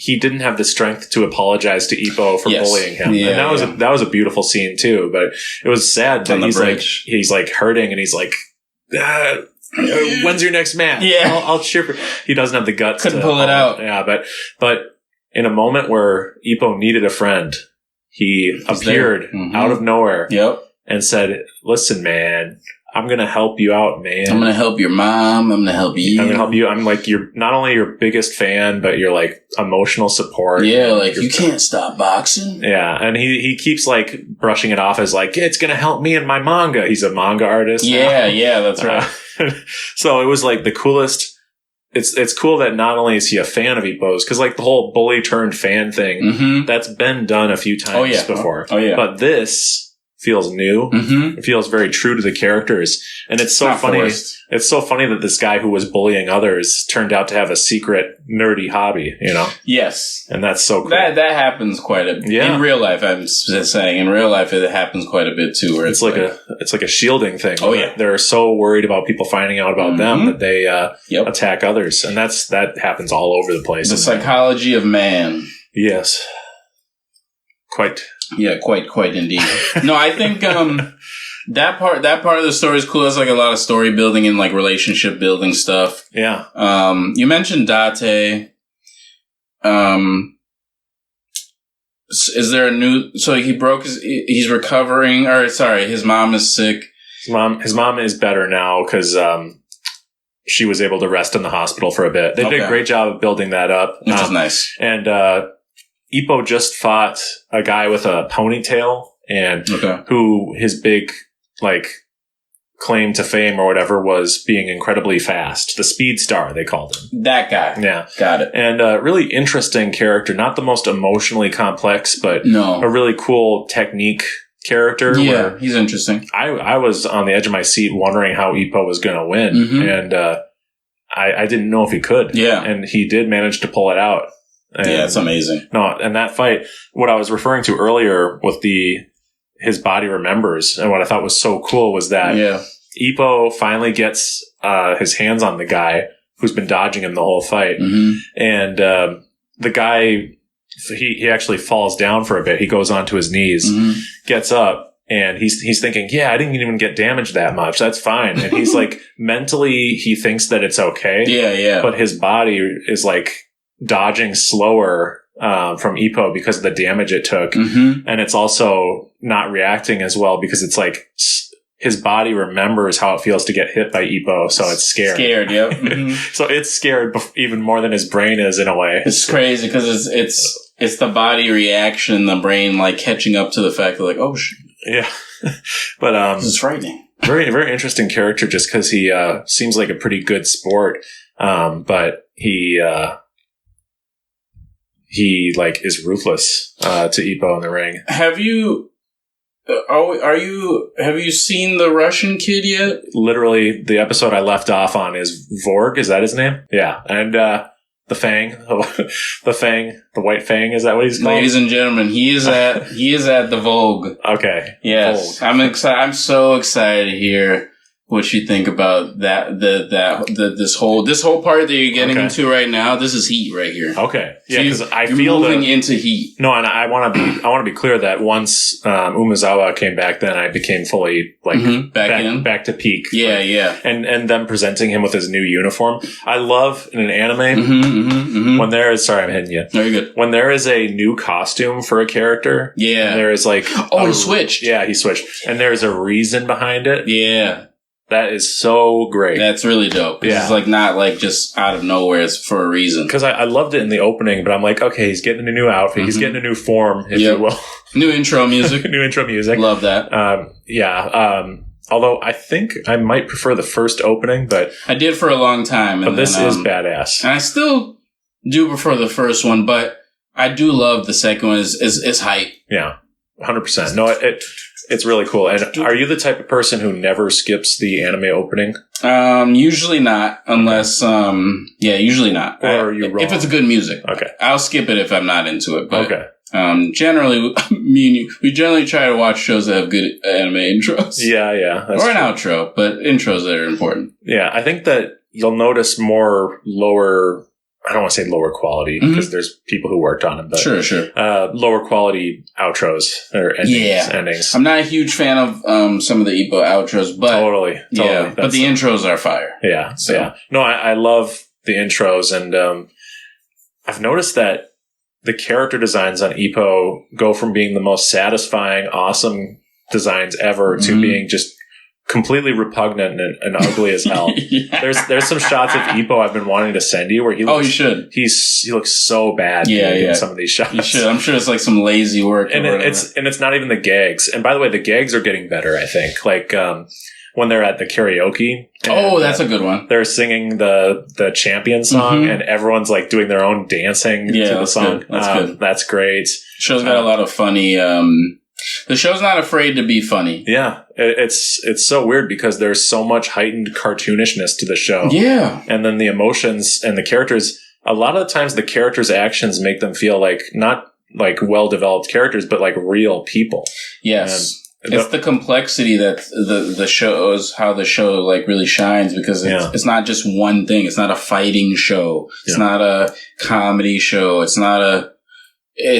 he didn't have the strength to apologize to Ippo for bullying him, and that was a beautiful scene too. But it was sad that he's like hurting, and he's like, "When's your next match? Yeah, I'll cheer for." He doesn't have the guts. Couldn't pull it out. Yeah, but in a moment where Ippo needed a friend, he appeared out of nowhere. Yep. And said, "Listen, man, I'm going to help you out, man. I'm going to help your mom. I'm going to help you. I'm going to help you. I'm like not only your biggest fan, but you're like emotional support. Yeah, like you can't stop boxing." Yeah, and he keeps like brushing it off as like, it's going to help me in my manga. He's a manga artist. Yeah, that's right. So it was like the coolest. It's cool that not only is he a fan of Ippo's, because like the whole bully turned fan thing, that's been done a few times before. Oh yeah, but this feels new. It feels very true to the characters, and it's so funny. Forced. It's so funny that this guy who was bullying others turned out to have a secret nerdy hobby. You know? Yes, and that's so cool. That happens quite a bit in real life. I'm just saying, in real life, it happens quite a bit too. Where it's like a shielding thing. Oh yeah, they're so worried about people finding out about them that they attack others, and that happens all over the place. The psychology of man. Yes, quite. Yeah, quite indeed. No, I think that part of the story is cool. It's like a lot of story building and like relationship building stuff. Yeah. You mentioned Date. Is there a new? So he's recovering. Or sorry, his mom is sick. His mom is better now because she was able to rest in the hospital for a bit. They did a great job of building that up, which is nice. And Ippo just fought a guy with a ponytail and who his big, like, claim to fame or whatever was being incredibly fast. The speed star, they called him. That guy. Yeah. Got it. And a really interesting character. Not the most emotionally complex, but a really cool technique character. Yeah, he's interesting. I was on the edge of my seat wondering how Ippo was going to win. And I didn't know if he could. Yeah. And he did manage to pull it out. Yeah, it's amazing. No, and that fight, what I was referring to earlier with his body remembers, and what I thought was so cool was that Ippo finally gets his hands on the guy who's been dodging him the whole fight, and the guy, he actually falls down for a bit. He goes onto his knees, gets up, and he's thinking, I didn't even get damaged that much. That's fine. And he's like, mentally, he thinks that it's okay. Yeah. But his body is like dodging slower from Ippo because of the damage it took. And it's also not reacting as well because it's like his body remembers how it feels to get hit by Ippo, so it's scared. Yep. So it's scared even more than his brain is in a way. It's crazy because it's the body reaction, the brain like catching up to the fact that like, oh shit. Yeah. But this is frightening. Very, very interesting character just because he seems like a pretty good sport. But he like is ruthless to Ippo in the ring. Have you seen the Russian kid yet? Literally, the episode I left off on is Vorg. Is that his name? Yeah, and the Fang, the White Fang. Is that what he's called? Ladies and gentlemen, he is at the Vogue. Okay. Yes, Vogue. I'm excited. I'm so excited to hear what you think about this whole part that you're getting into right now. This is heat right here. Okay, yeah, because I you're feel moving into heat. No, and I want to be clear that once Umezawa came back, then I became fully like back to peak. Yeah. And them presenting him with his new uniform. I love in an anime when there is. Sorry, I'm hitting you. No, you're good. When there is a new costume for a character. Yeah. And there is like he switched. Yeah, he switched, and there's a reason behind it. Yeah. That is so great. That's really dope. Yeah. It's like not like just out of nowhere. It's for a reason. Because I loved it in the opening, but I'm like, okay, he's getting a new outfit. He's getting a new form, if you will. New intro music. Love that. Although I think I might prefer the first opening, but I did for a long time. But this is badass. And I still do prefer the first one, but I do love the second one. Is hype. Yeah. 100%. No, it's really cool. And are you the type of person who never skips the anime opening? Usually not, unless usually not. Or are you wrong? If it's good music. Okay. I'll skip it if I'm not into it. But, okay. Generally, me and you, we generally try to watch shows that have good anime intros. Yeah. Or an outro, but intros that are important. Yeah, I think that you'll notice more lower, I don't want to say lower quality, because there's people who worked on them, but sure. Lower quality outros or endings. I'm not a huge fan of some of the Ippo outros, but totally. Yeah, but the intros are fire. Yeah, so. Yeah. No, I love the intros, and I've noticed that the character designs on Ippo go from being the most satisfying, awesome designs ever to being just completely repugnant and ugly as hell. Yeah. There's some shots of Ippo I've been wanting to send you where he looks, you should. He looks so bad in some of these shots. You should. I'm sure it's like some lazy work. And it's not even the gags. And by the way, the gags are getting better, I think. Like when they're at the karaoke. Oh, that's a good one. They're singing the Champion song and everyone's like doing their own dancing to the song. Good. That's good. That's great. Show's got a lot of funny the show's not afraid to be funny. Yeah, it's so weird because there's so much heightened cartoonishness to the show. Yeah. And then the emotions and the characters, a lot of the times the characters' actions make them feel like not like well-developed characters, but like real people. Yes. And it's the complexity that the shows, how the show like really shines, because it's not just one thing. It's not a fighting show. It's not a comedy show. It's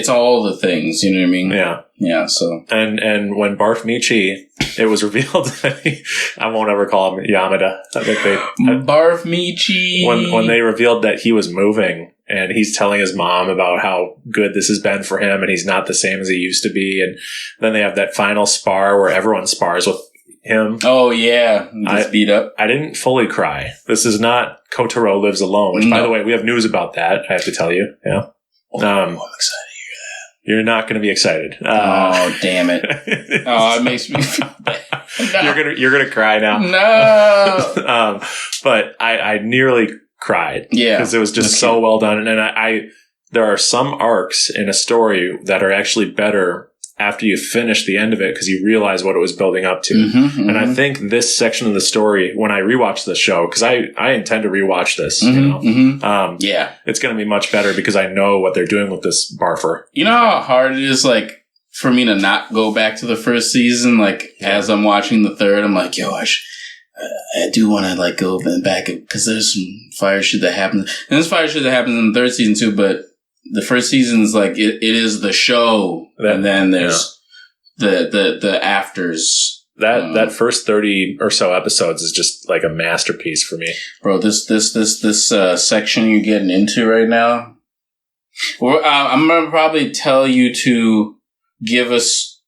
all the things, you know what I mean? Yeah. Yeah, so. And when Barf Michi, it was revealed that I won't ever call him Yamada. I think Barf Michi. When they revealed that he was moving and he's telling his mom about how good this has been for him and he's not the same as he used to be. And then they have that final spar where everyone spars with him. Oh, yeah. Just beat up. I didn't fully cry. This is not Kotaro Lives Alone, which, by the way, we have news about that, I have to tell you. Yeah. I'm excited. You're not going to be excited. Oh, damn it. It makes me feel bad. No. You're gonna cry now. No. But I nearly cried. Yeah. Because it was just so well done. And there are some arcs in a story that are actually better after you finish the end of it because you realize what it was building up to. And I think this section of the story, when I rewatch the show, because I intend to rewatch this, it's going to be much better because I know what they're doing with this barfer. You know how hard it is, like, for me to not go back to the first season? Like, as I'm watching the third, I'm like, yo, I do want to, like, go back because there's some fire shit that happens. And there's fire shit that happens in the third season, too, but the first season is like it is the show, and then there's the afters. That first 30 or so episodes is just like a masterpiece for me, bro. This section you're getting into right now. I'm gonna probably tell you to give us.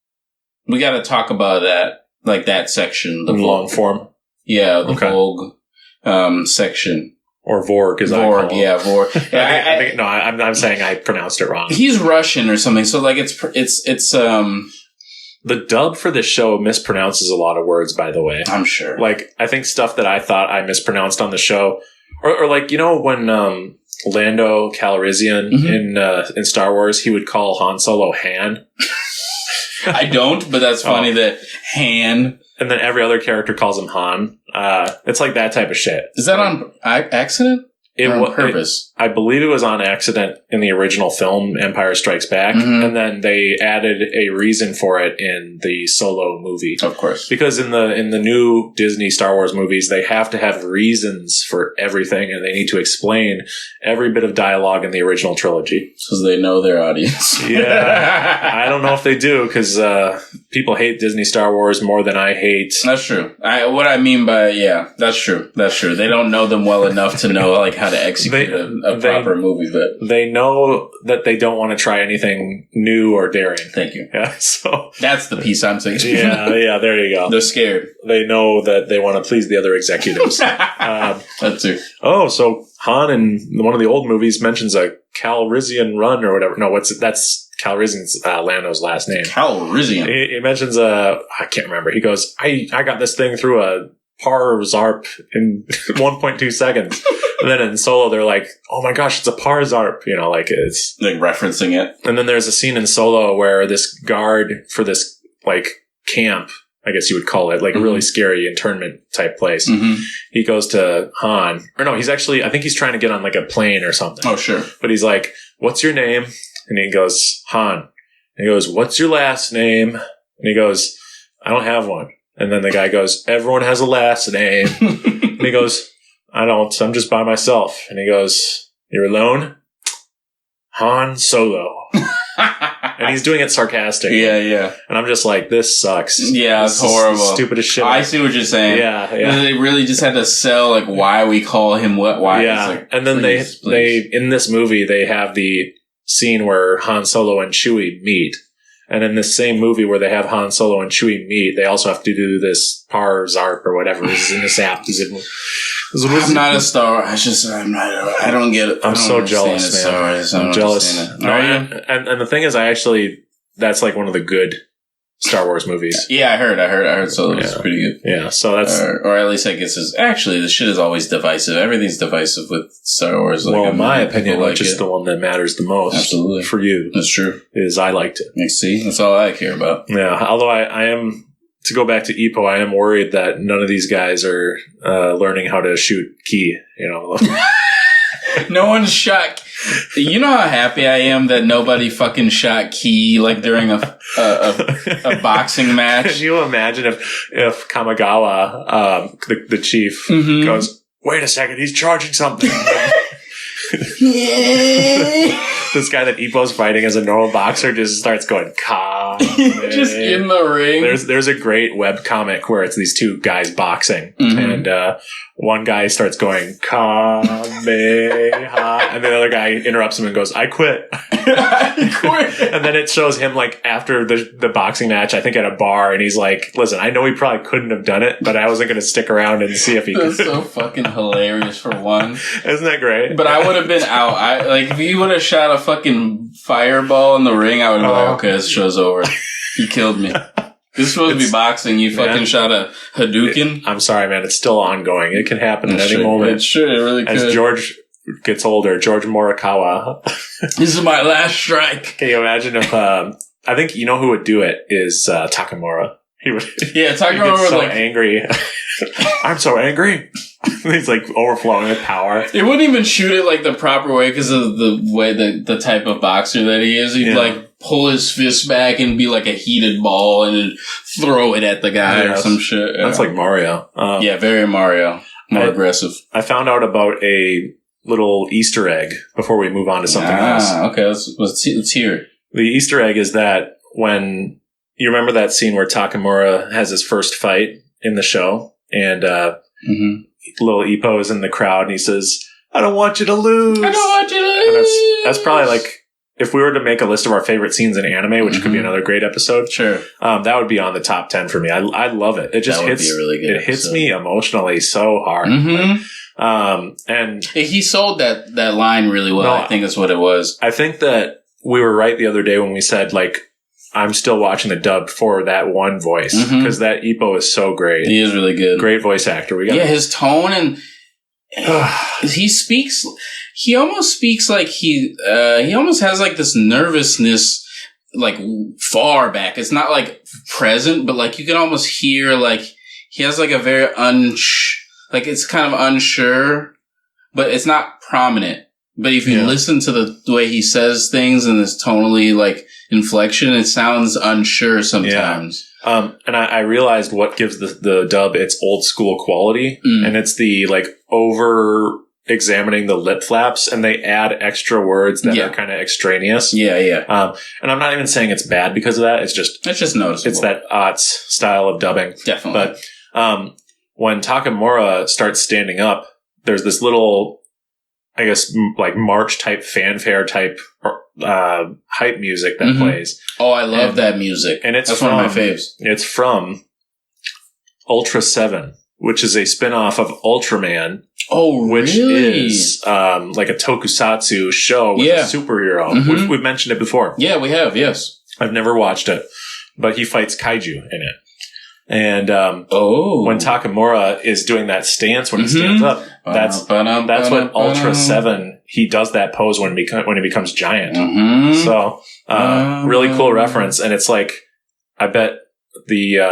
We got to talk about that, like that section, the long form. Yeah, the Vogue section. Or Vorg, as I call him. Yeah, Vorg. I'm saying I pronounced it wrong. He's Russian or something, so like it's the dub for this show mispronounces a lot of words, by the way. I'm sure. Like, I think stuff that I thought I mispronounced on the show, or like, you know, when Lando Calrissian in Star Wars, he would call Han Solo Han. I don't, but that's funny that Han. And then every other character calls him Han. It's like that type of shit. Is that on accident? Or on purpose? I believe it was on accident in the original film, Empire Strikes Back. And then they added a reason for it in the Solo movie. Of course. Because in the new Disney Star Wars movies, they have to have reasons for everything, and they need to explain every bit of dialogue in the original trilogy. Because they know their audience. Yeah. I don't know if they do, because people hate Disney Star Wars more than I hate. That's true. What I mean by, that's true. That's true. They don't know them well enough to know like how to execute a proper movie, but they know that they don't want to try anything new or daring. Thank you. Yeah, so that's the piece I'm saying. Yeah, there you go. They're scared. They know that they want to please the other executives. That's it. Oh, so Han in one of the old movies mentions a Calrissian run or whatever. No, that's Calrissian's Lando's last name. Calrissian. He mentions I can't remember. He goes, I got this thing through a par zarp in 1.2 seconds. And then in Solo, they're like, oh my gosh, it's a par zarp. You know, like it's like referencing it. And then there's a scene in Solo where this guard for this like camp, I guess you would call it, like a really scary internment type place. He goes to Han, or no, he's actually, I think he's trying to get on like a plane or something. Oh, sure. But he's like, what's your name? And he goes, Han. And he goes, what's your last name? And he goes, I don't have one. And then the guy goes, everyone has a last name. And he goes, I don't, I'm just by myself. And he goes, you're alone? Han Solo. And he's doing it sarcastically. Yeah. And I'm just like, this sucks. Yeah, it's horrible. Stupid as shit. I see what you're saying. Yeah. They really just had to sell like why we call him what. Why? Yeah. Like, and then please. they in this movie they have the scene where Han Solo and Chewie meet. And in this same movie where they have Han Solo and Chewie meet, they also have to do this par zarp or whatever is in this app. I'm not a Star Wars. I don't get it. I'm so jealous, man. I'm jealous. Are you? And the thing is, that's like one of the good Star Wars movies. Yeah, I heard Solo was pretty good. Yeah, so that's... or at least I guess actually, the shit is always divisive. Everything's divisive with Star Wars. Well, in my opinion, which is the one that matters the most. Absolutely. For you. That's true. Is I liked it. See? That's all I care about. Yeah, although I am... To go back to Ippo, I am worried that none of these guys are learning how to shoot key, you know. No one shot... You know how happy I am that nobody fucking shot key like during a boxing match? Can you imagine if Kamigawa, the chief, goes, wait a second, he's charging something. This guy that Ippo's fighting as a normal boxer just starts going, just in the ring. There's a great webcomic where it's these two guys boxing, and one guy starts going, Kameha, and the other guy interrupts him and goes, I quit. I quit. And then it shows him like after the boxing match, I think at a bar, and he's like, listen, I know he probably couldn't have done it, but I wasn't going to stick around and see if he could. That's so fucking hilarious for one. Isn't that great? But I would have been out. If he would have shot a fucking fireball in the ring, I would have been like, okay, this show's over. He killed me. This is supposed to be boxing. You fucking shot a Hadouken. I'm sorry, man. It's still ongoing. It can happen at any moment. It's true. It really could. As George gets older, George Morikawa. This is my last strike. Can you imagine if, I think you know who would do it is Takamura. He would. Yeah, Takamura was so like angry. I'm so angry. He's like overflowing with power. He wouldn't even shoot it like the proper way because of the way the type of boxer that he is. He'd like pull his fist back and be like a heated ball and then throw it at the guy or some shit. That's like Mario. Yeah, very Mario. More aggressive. I found out about a little Easter egg before we move on to something else. Okay, let's hear it. The Easter egg is that when you remember that scene where Takamura has his first fight in the show and little Ippo is in the crowd and he says, I don't want you to lose. I don't want you to lose. And that's probably like, if we were to make a list of our favorite scenes in anime, which could be another great episode, sure, that would be on the top 10 for me. I love it. It just hits. Really good hits me emotionally so hard. And he sold that line really well. I think that's what it was. I think that we were right the other day when we said like, I'm still watching the dub for that one voice because that Ippo is so great. He is really good. Great voice actor. His tone and he almost speaks like he almost has like this nervousness like far back. It's not like present, but like you can almost hear like he has like a very like it's kind of unsure, but it's not prominent. But if you listen to the way he says things and this tonally like inflection, it sounds unsure sometimes. And I realized what gives the dub its old school quality, and it's the like over examining the lip flaps, and they add extra words that are kind of extraneous. And I'm not even saying it's bad because of that. It's just noticeable. It's that Otts style of dubbing, definitely. But when Takamura starts standing up, there's this little, I guess, like march type, fanfare type, hype music that plays. Oh, I love that music. And that's one of my faves. It's from Ultra 7, which is a spin-off of Ultraman. Oh, really? Which is like a tokusatsu show with a superhero. We've mentioned it before. Yeah, we have, yes. I've never watched it, but he fights kaiju in it. And when Takamura is doing that stance when he stands up, that's what Ultra 7, he does that pose when he becomes giant. So really cool reference. And it's like, I bet it's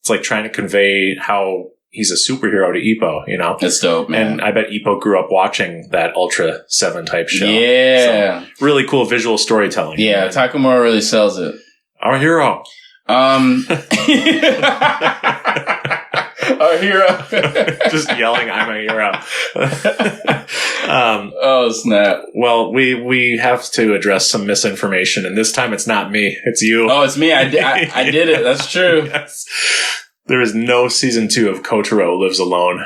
like trying to convey how he's a superhero to Ippo, you know? It's dope, man. And I bet Ippo grew up watching that Ultra 7 type show. Yeah. So, really cool visual storytelling. Yeah, Takamura really sells it. Our hero. Our hero. Just yelling, I'm a hero. Oh, snap. Well, we have to address some misinformation, and this time it's not me. It's you. Oh, it's me. I did it. That's true. Yes. There is no season 2 of Kotaro Lives Alone.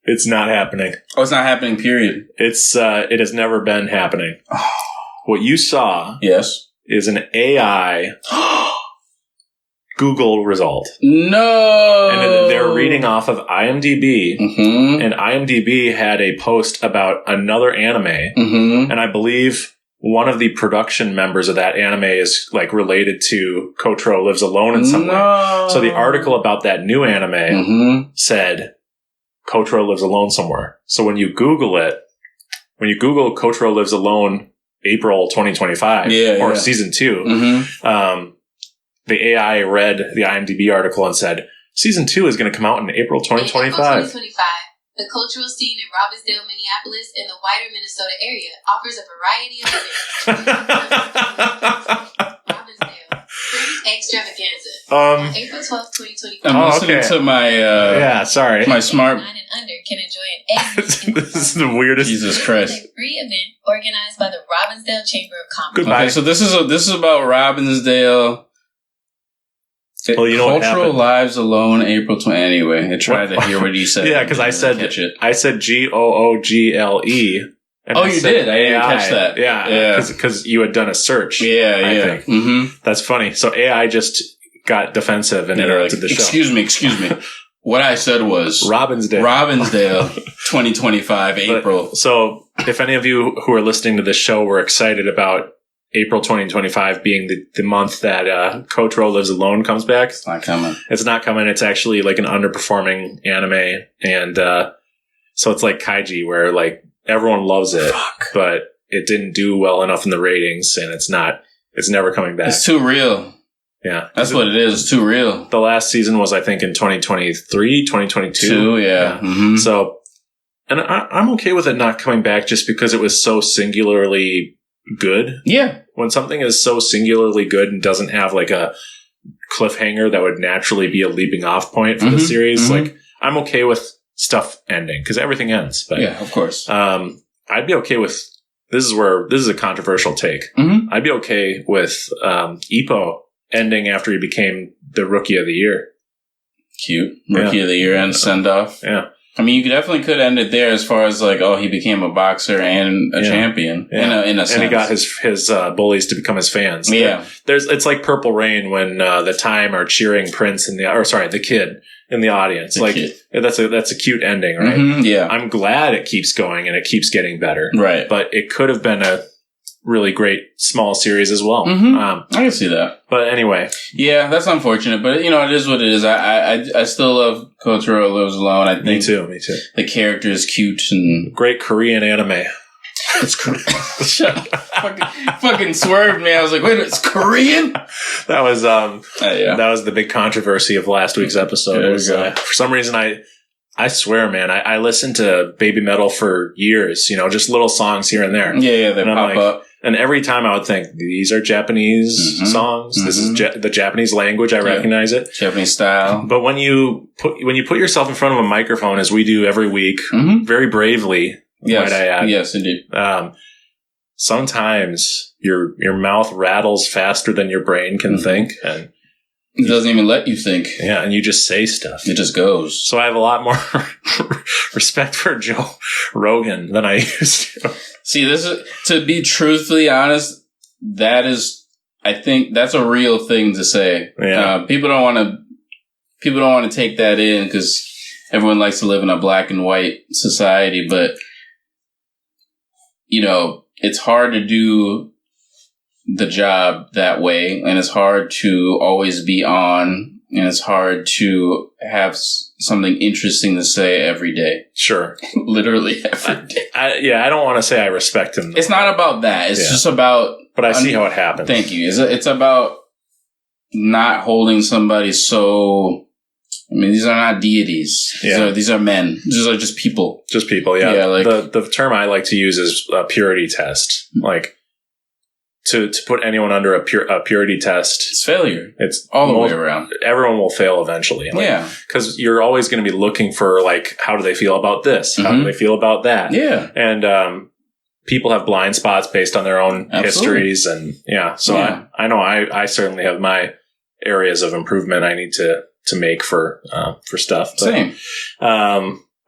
It's not happening. Oh, it's not happening, period. It has never been happening. What you saw is an AI Google result. No! And they're reading off of IMDb, and IMDb had a post about another anime, and I believe one of the production members of that anime is like related to Kotaro Lives Alone in some way. So the article about that new anime said Kotaro Lives Alone somewhere. So when you Google Kotaro Lives Alone April 2025 or season 2, the AI read the IMDb article and said, season 2 is going to come out in April 2025. In April 2025, the cultural scene in Robbinsdale, Minneapolis, and the wider Minnesota area offers a variety of events. Robbinsdale, Spring Extravaganza. On April 12th, 2025. I'm listening to my, my smart... 9 and under can enjoy an exit. This is the weirdest. Jesus Christ. A free event organized by the Robbinsdale Chamber of Commerce. Goodbye. Okay, so this is about Robbinsdale... Well, you know Cultural Lives Alone, April 20. Anyway, I tried to hear what you said. Yeah, because I said GOOGLE. Oh, you did? I didn't catch that. Yeah. Because you had done a search. I think. That's funny. So AI just got defensive and interrupted the show. Excuse me. What I said was Robbinsdale 2025, April. So if any of you who are listening to this show were excited about April 2025 being the month that Kotaro Lives Alone comes back. It's not coming. It's not coming. It's actually like an underperforming anime. And so it's like Kaiji where like everyone loves it, but it didn't do well enough in the ratings and it's never coming back. It's too real. Yeah. That's what it is. It's too real. The last season was, I think, in 2023, 2022. Yeah. So, and I'm okay with it not coming back just because it was so singularly good. Yeah. When something is so singularly good and doesn't have like a cliffhanger that would naturally be a leaping off point for the series, like I'm okay with stuff ending because everything ends. But yeah, of course. I'd be okay with this is a controversial take. I'd be okay with Ippo ending after he became the Rookie of the Year. Cute. Rookie of the Year and send off. Yeah. I mean, you definitely could end it there as far as like, he became a boxer and a champion in a sense. And he got his bullies to become his fans. Yeah. It's like Purple Rain when the Time are cheering Prince the kid in the audience. That's a cute ending, right? Yeah. I'm glad it keeps going and it keeps getting better. Right. But it could have been a really great small series as well. I can see that. But anyway. Yeah, that's unfortunate. But, it is what it is. I still love Kotaro Lives Alone. I think Me too. The character is cute and... Great Korean anime. It's Korean. fucking swerved me. I was like, wait, it's Korean? That was that was the big controversy of last week's episode. For some reason, I swear, man, I listened to Babymetal for years, just little songs here and there. Yeah, they pop up. And every time I would think, these are Japanese songs. This is the Japanese language. I recognize it. Japanese style. But when you put yourself in front of a microphone, as we do every week, very bravely, might I add. Yes, indeed. Sometimes your mouth rattles faster than your brain can think. And it doesn't even let you think. Yeah, and you just say stuff. It just goes. So I have a lot more respect for Joe Rogan than I used to. See, this is, to be truthfully honest, I think that's a real thing to say. Yeah. People don't want to take that in because everyone likes to live in a black and white society, but it's hard to do the job that way, and it's hard to always be on, and it's hard to have something interesting to say every day. Sure. Literally every day. I don't want to say I respect him. It's not about that. It's just about... But I see how it happens. Thank you. It's about not holding somebody so... I mean, these are not deities. These are men. These are just people. Just people, yeah. Yeah, like, the term I like to use is a purity test. Like, to put anyone under a purity test... It's failure. It's all the way around. Everyone will fail eventually. Like, because you're always going to be looking for, like, how do they feel about this? How do they feel about that? Yeah. And people have blind spots based on their own histories. And, so I know I certainly have my areas of improvement I need to make for stuff. But, same.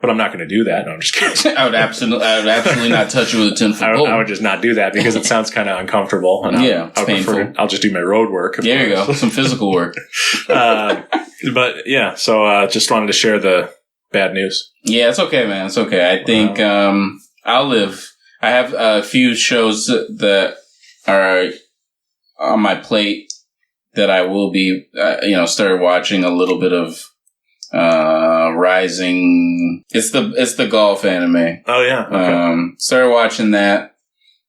But I'm not going to do that. No, I'm just kidding. I would absolutely not touch you with a 10-foot pole. I would just not do that because it sounds kind of uncomfortable. And it's painful. I'll just do my road work. There you go. Some physical work. But yeah, so just wanted to share the bad news. Yeah, it's okay, man. It's okay. I think I'll live. I have a few shows that are on my plate that I will be, started watching a little bit of Rising. It's the golf anime. Oh yeah. Okay. Started watching that,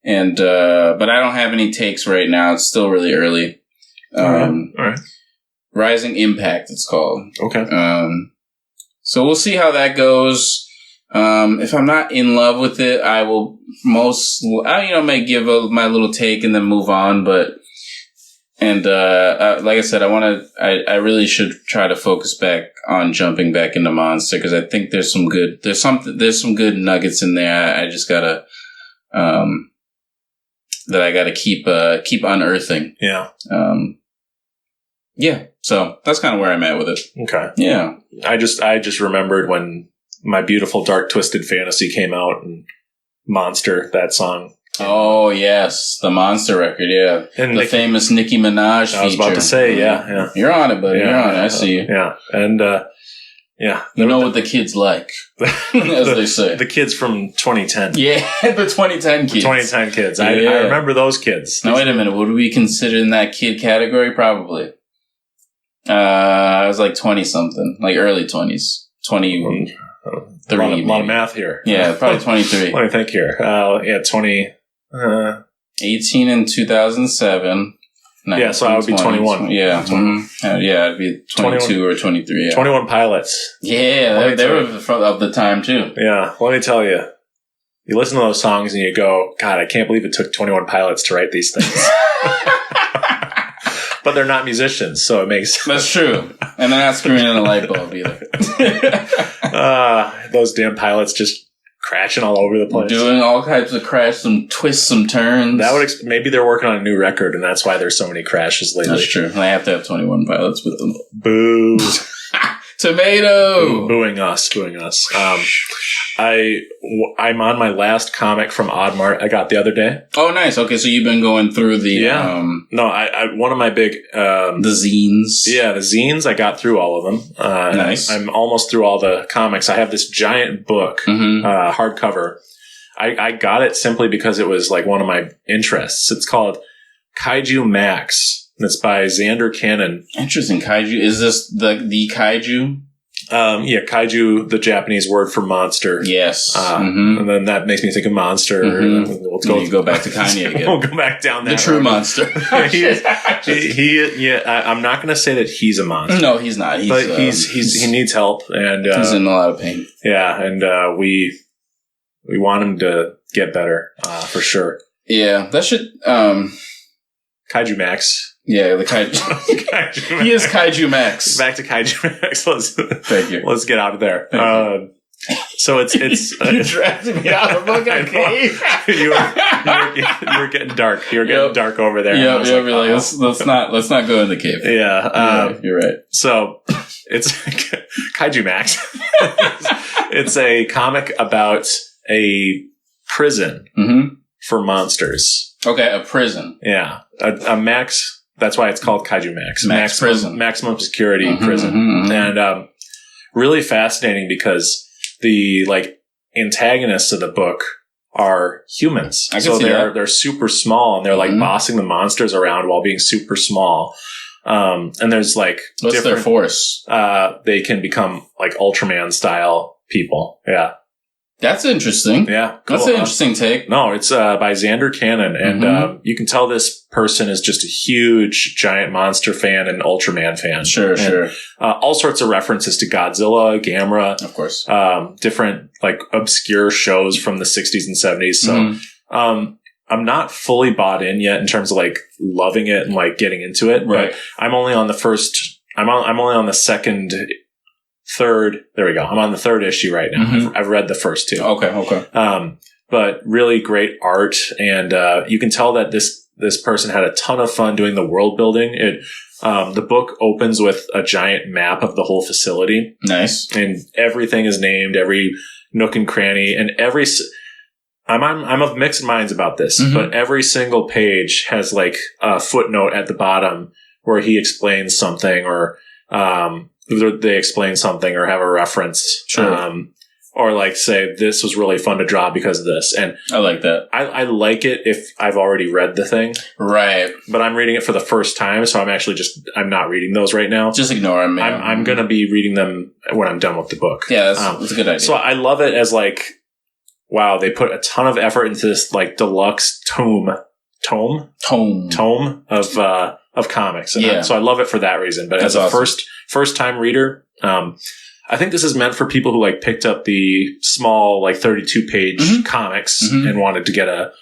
and but I don't have any takes right now. It's still really early. All right. Rising Impact, it's called. Okay. So we'll see how that goes. If I'm not in love with it, I will may give my little take and then move on, but. And, like I said, I really should try to focus back on jumping back into Monster, because I think there's some good nuggets in there. I just gotta, that I gotta keep unearthing. Yeah. Yeah. So that's kind of where I'm at with it. Okay. Yeah. I just remembered when My Beautiful Dark Twisted Fantasy came out, and Monster, that song. Oh, yes. The Monster record, yeah. And the famous Nicki Minaj feature. I was about to say, yeah. You're on it, buddy. You're on it. I see you. Yeah. And, yeah. You know what the kids like, as they say. The kids from 2010. Yeah, the 2010 kids. The 2010 kids. I remember those kids. Now, wait a minute. Would we consider in that kid category? Probably. I was like 20-something. Like early 20s. 20... A lot of math here. Yeah, probably 23. Let me think here. 18 in 2007. Yeah, so I would be 21. Yeah. Yeah, I'd be 22 or 23. Yeah. 21 Pilots. Yeah, they were of the time, too. Yeah, let me tell you. You listen to those songs and you go, God, I can't believe it took 21 Pilots to write these things. But they're not musicians, so it makes sense. That's true. And they're not screwing in a light bulb either. Those damn pilots just crashing all over the place. Doing all types of crash, some twists, some turns. That would maybe they're working on a new record, and that's why there's so many crashes lately. That's true. And I have to have 21 Pilots with them. Boo. Tomato! Booing us. I'm on my last comic from Oddmart I got the other day. Oh, nice. Okay, so you've been going through the... Yeah. No, one of my big... the zines. Yeah, the zines. I got through all of them. Nice. I'm almost through all the comics. I have this giant book, hardcover. I got it simply because it was like one of my interests. It's called Kaijumax. And it's by Zander Cannon. Interesting. Kaiju. Is this the kaiju? Yeah, kaiju, the Japanese word for monster. Yes. And then that makes me think of Monster. We'll go back to Kanye again. We'll go back down there. The true monster. I'm not going to say that he's a monster. No, he's not. But he needs help. And he's in a lot of pain. Yeah, and we want him to get better, for sure. Yeah, that should... Kaijumax. Yeah, the Kaiju. He is Kaijumax. Back to Kaijumax. Thank you. Let's get out of there. So it's you dragged me out of the cave. you were getting dark. You were getting dark over there. Yeah, let's not go in the cave. Yeah, you're right. So it's Kaijumax. It's a comic about a prison for monsters. Okay, a prison. Yeah, a max. That's why it's called Kaijumax. Maximum security prison. And really fascinating because the antagonists of the book are humans. So they're super small and they're like bossing the monsters around while being super small. And there's like what's their force? They can become like Ultraman style people. Yeah. That's interesting. Yeah. Cool. That's an interesting take. No, it's by Zander Cannon. And you can tell this person is just a huge giant monster fan and Ultraman fan. Sure. All sorts of references to Godzilla, Gamera. Of course. Different like obscure shows from the 60s and 70s. So I'm not fully bought in yet in terms of like loving it and like getting into it. Right. But I'm only on the third. There we go. I'm on the third issue right now. I've read the first two. Okay. But really great art. And you can tell that this person had a ton of fun doing the world building. The book opens with a giant map of the whole facility. Nice. And everything is named, every nook and cranny, and I'm of mixed minds about this, but every single page has like a footnote at the bottom where he explains something or they explain something or have a reference. Sure. Or like say, this was really fun to draw because of this. And I like that. I like it if I've already read the thing. Right. But I'm reading it for the first time. So I'm not reading those right now. Just ignore them. Man. I'm going to be reading them when I'm done with the book. Yeah, that's a good idea. So I love it as like, wow, they put a ton of effort into this like deluxe tome of comics. And so I love it for that reason. But that's as a first time reader, I think this is meant for people who like picked up the small like 32 page comics and wanted to get a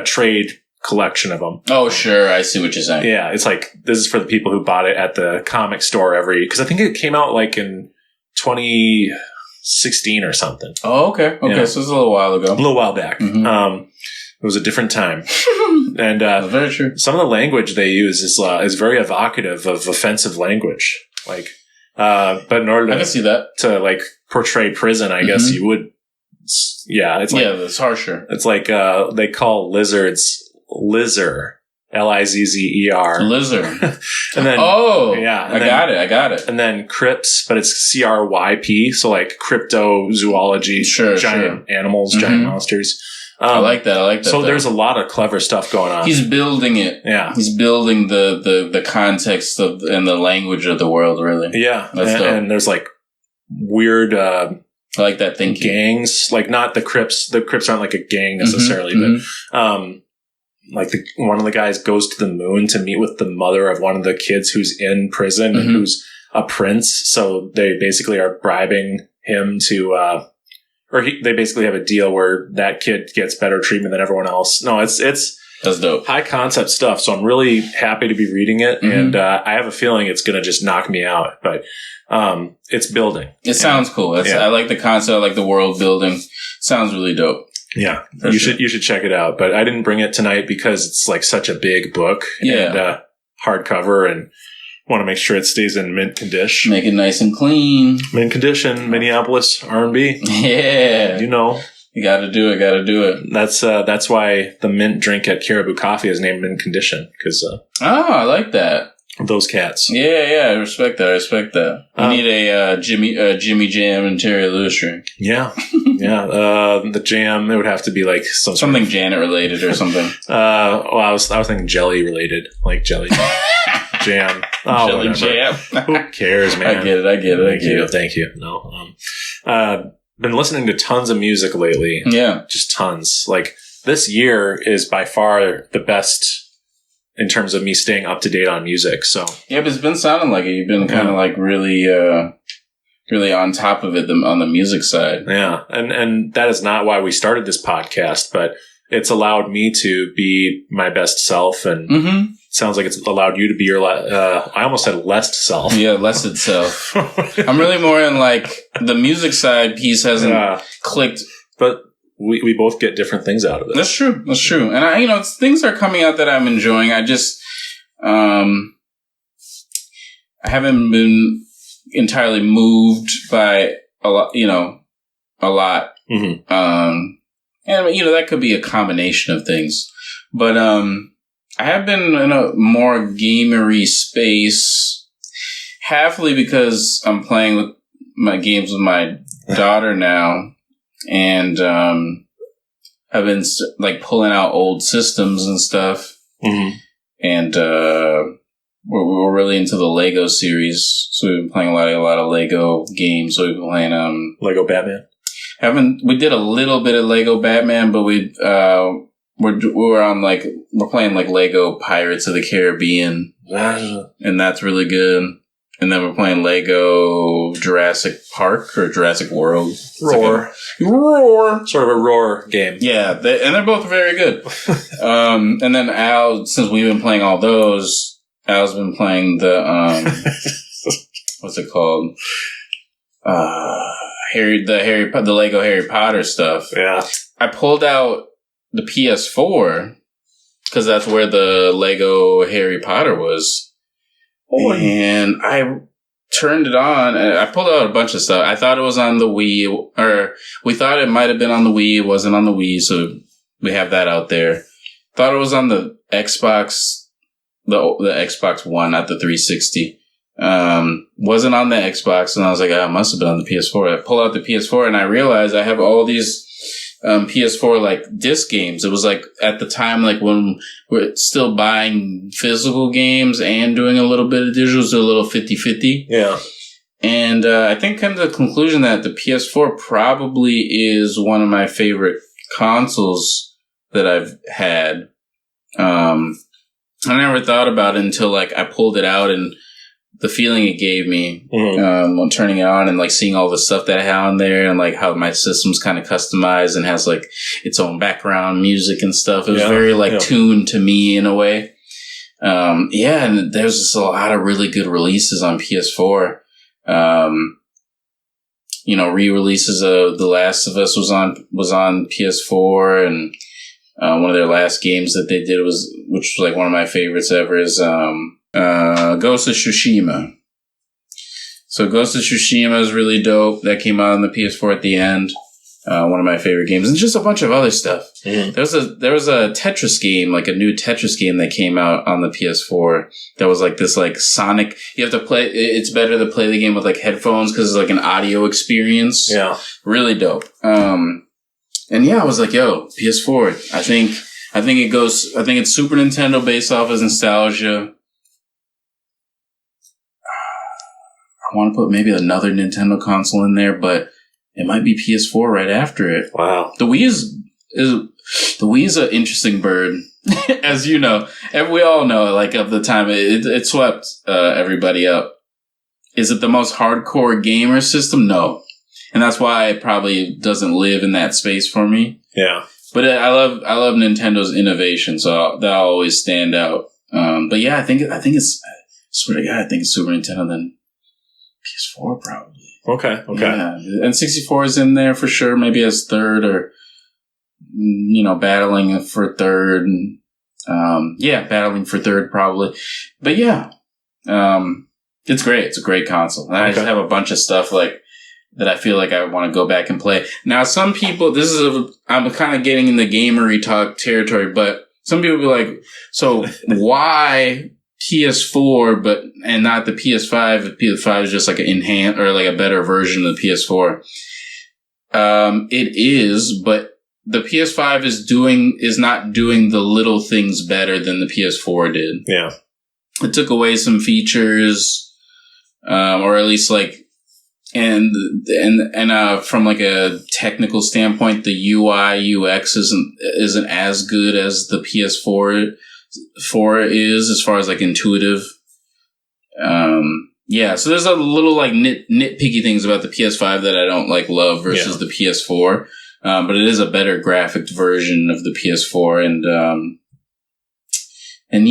trade collection of them. Oh, sure. I see what you're saying. Yeah. It's like, this is for the people who bought it at the comic store because I think it came out like in 2016 or something. Oh, okay. Okay. Yeah. So it's a little while ago. A little while back. It was a different time. And very true. Some of the language they use is very evocative of offensive language. Like, but in order I can see that. To like portray prison, I guess you would. Yeah, it's like, it's harsher. It's like they call lizards Lizzer. Lizzer. Lizard. And then I got it. And then Crips, but it's CRYP, so like cryptozoology, giant animals, giant monsters. I like that. So there's a lot of clever stuff going on. He's building it. Yeah. He's building the context of and the language of the world, really. Yeah. And there's like weird I like that thinking. Gangs. Like not the Crips. The Crips aren't like a gang necessarily, but like one of the guys goes to the moon to meet with the mother of one of the kids who's in prison and who's a prince. So they basically are bribing him to they basically have a deal where that kid gets better treatment than everyone else. No, it's that's dope. High concept stuff. So I'm really happy to be reading it. And I have a feeling it's going to just knock me out, but it's building. It sounds cool. I like the concept. I like the world building. Sounds really dope. Yeah. You should check it out. But I didn't bring it tonight because it's like such a big book and hardcover, and want to make sure it stays in mint condition. Make it nice and clean. Mint condition, Minneapolis R&B. Yeah. You know. You gotta do it. That's why the mint drink at Caribou Coffee is named Mint Condition. Because I like that. Those cats. Yeah, I respect that. You need a Jimmy Jam Interior Lewis drink. Yeah. The jam, it would have to be like something Janet related or something. I was thinking jelly related, like jelly jam. Oh, jelly jam. Who cares, man? I get it. Thank you. No. Been listening to tons of music lately. Yeah. Just tons. Like this year is by far the best in terms of me staying up to date on music. So yeah, but it's been sounding like it. You've been kind of like really on top of it on the music side. Yeah. And that is not why we started this podcast, but it's allowed me to be my best self, and it sounds like it's allowed you to be your, I almost said less self. Yeah, less itself. I'm really more in like the music side piece hasn't clicked. But we both get different things out of it. That's true. And things are coming out that I'm enjoying. I just, I haven't been entirely moved by a lot. And that could be a combination of things, but I have been in a more gamery space, halfly because I'm playing with my games with my daughter now, and I I've been like pulling out old systems and stuff, and we're really into the Lego series. So we've been playing a lot of Lego games. So we've been playing Lego Batman. We did a little bit of Lego Batman, but we're playing like Lego Pirates of the Caribbean, and that's really good. And then we're playing Lego Jurassic Park or Jurassic World. Roar. Sort of a roar game. Yeah, and they're both very good. And then Al, since we've been playing all those, Al's been playing the, what's it called? The Lego Harry Potter stuff. Yeah. I pulled out the PS4 because that's where the Lego Harry Potter was. And I turned it on, and I pulled out a bunch of stuff. I thought it was on the Wii, or we thought it might have been on the Wii. It wasn't on the Wii, so we have that out there. Thought it was on the Xbox, the Xbox One, not the 360. Wasn't on the Xbox, and I was like, it must have been on the PS4. I pull out the PS4, and I realized I have all these PS4 like disc games. It was like at the time, like when we're still buying physical games and doing a little bit of digital, so a little 50-50. Yeah. And I think come to the conclusion that the PS4 probably is one of my favorite consoles that I've had. I never thought about it until like I pulled it out, and the feeling it gave me when turning it on and like seeing all the stuff that I had on there, and like how my system's kind of customized and has like its own background music and stuff. It was very like tuned to me in a way. And there's just a lot of really good releases on PS4. Re-releases of The Last of Us was on PS4, and one of their last games that they did which was like one of my favorites ever, is Ghost of Tsushima. So Ghost of Tsushima is really dope. That came out on the PS4 at the end. One of my favorite games, and just a bunch of other stuff. There was a Tetris game, like a new Tetris game that came out on the PS4 that was like this like Sonic. You have to play. It's better to play the game with like headphones because it's like an audio experience. Yeah, really dope. And yeah, I was like, yo, PS4. I think it's Super Nintendo based off of nostalgia. I want to put maybe another Nintendo console in there, but it might be PS4 right after it. Wow. The Wii is an interesting bird, as you know. And we all know, like, of the time, it swept everybody up. Is it the most hardcore gamer system? No. And that's why it probably doesn't live in that space for me. Yeah. But I love Nintendo's innovation, so that'll always stand out. But yeah, I think it's, I swear to God, I think it's Super Nintendo, then PS4 probably. Okay. Yeah. And 64 is in there for sure, maybe as third, or, battling for third. Battling for third probably. But yeah, it's great. It's a great console. And I just have a bunch of stuff like that I feel like I want to go back and play. Now, some people, I'm kind of getting in the gamery talk territory, but some people be like, so why PS4, and not the PS5? If PS5 is just like an enhanced or like a better version of the PS4. It is, but the PS5 is not doing the little things better than the PS4 did. Yeah. It took away some features, or at least like, and from like a technical standpoint, the UI UX isn't as good as the PS4 is, as far as like intuitive. So there's a little like nitpicky things about the PS5 that I don't like love versus the PS4. But it is a better graphic version of the PS4, I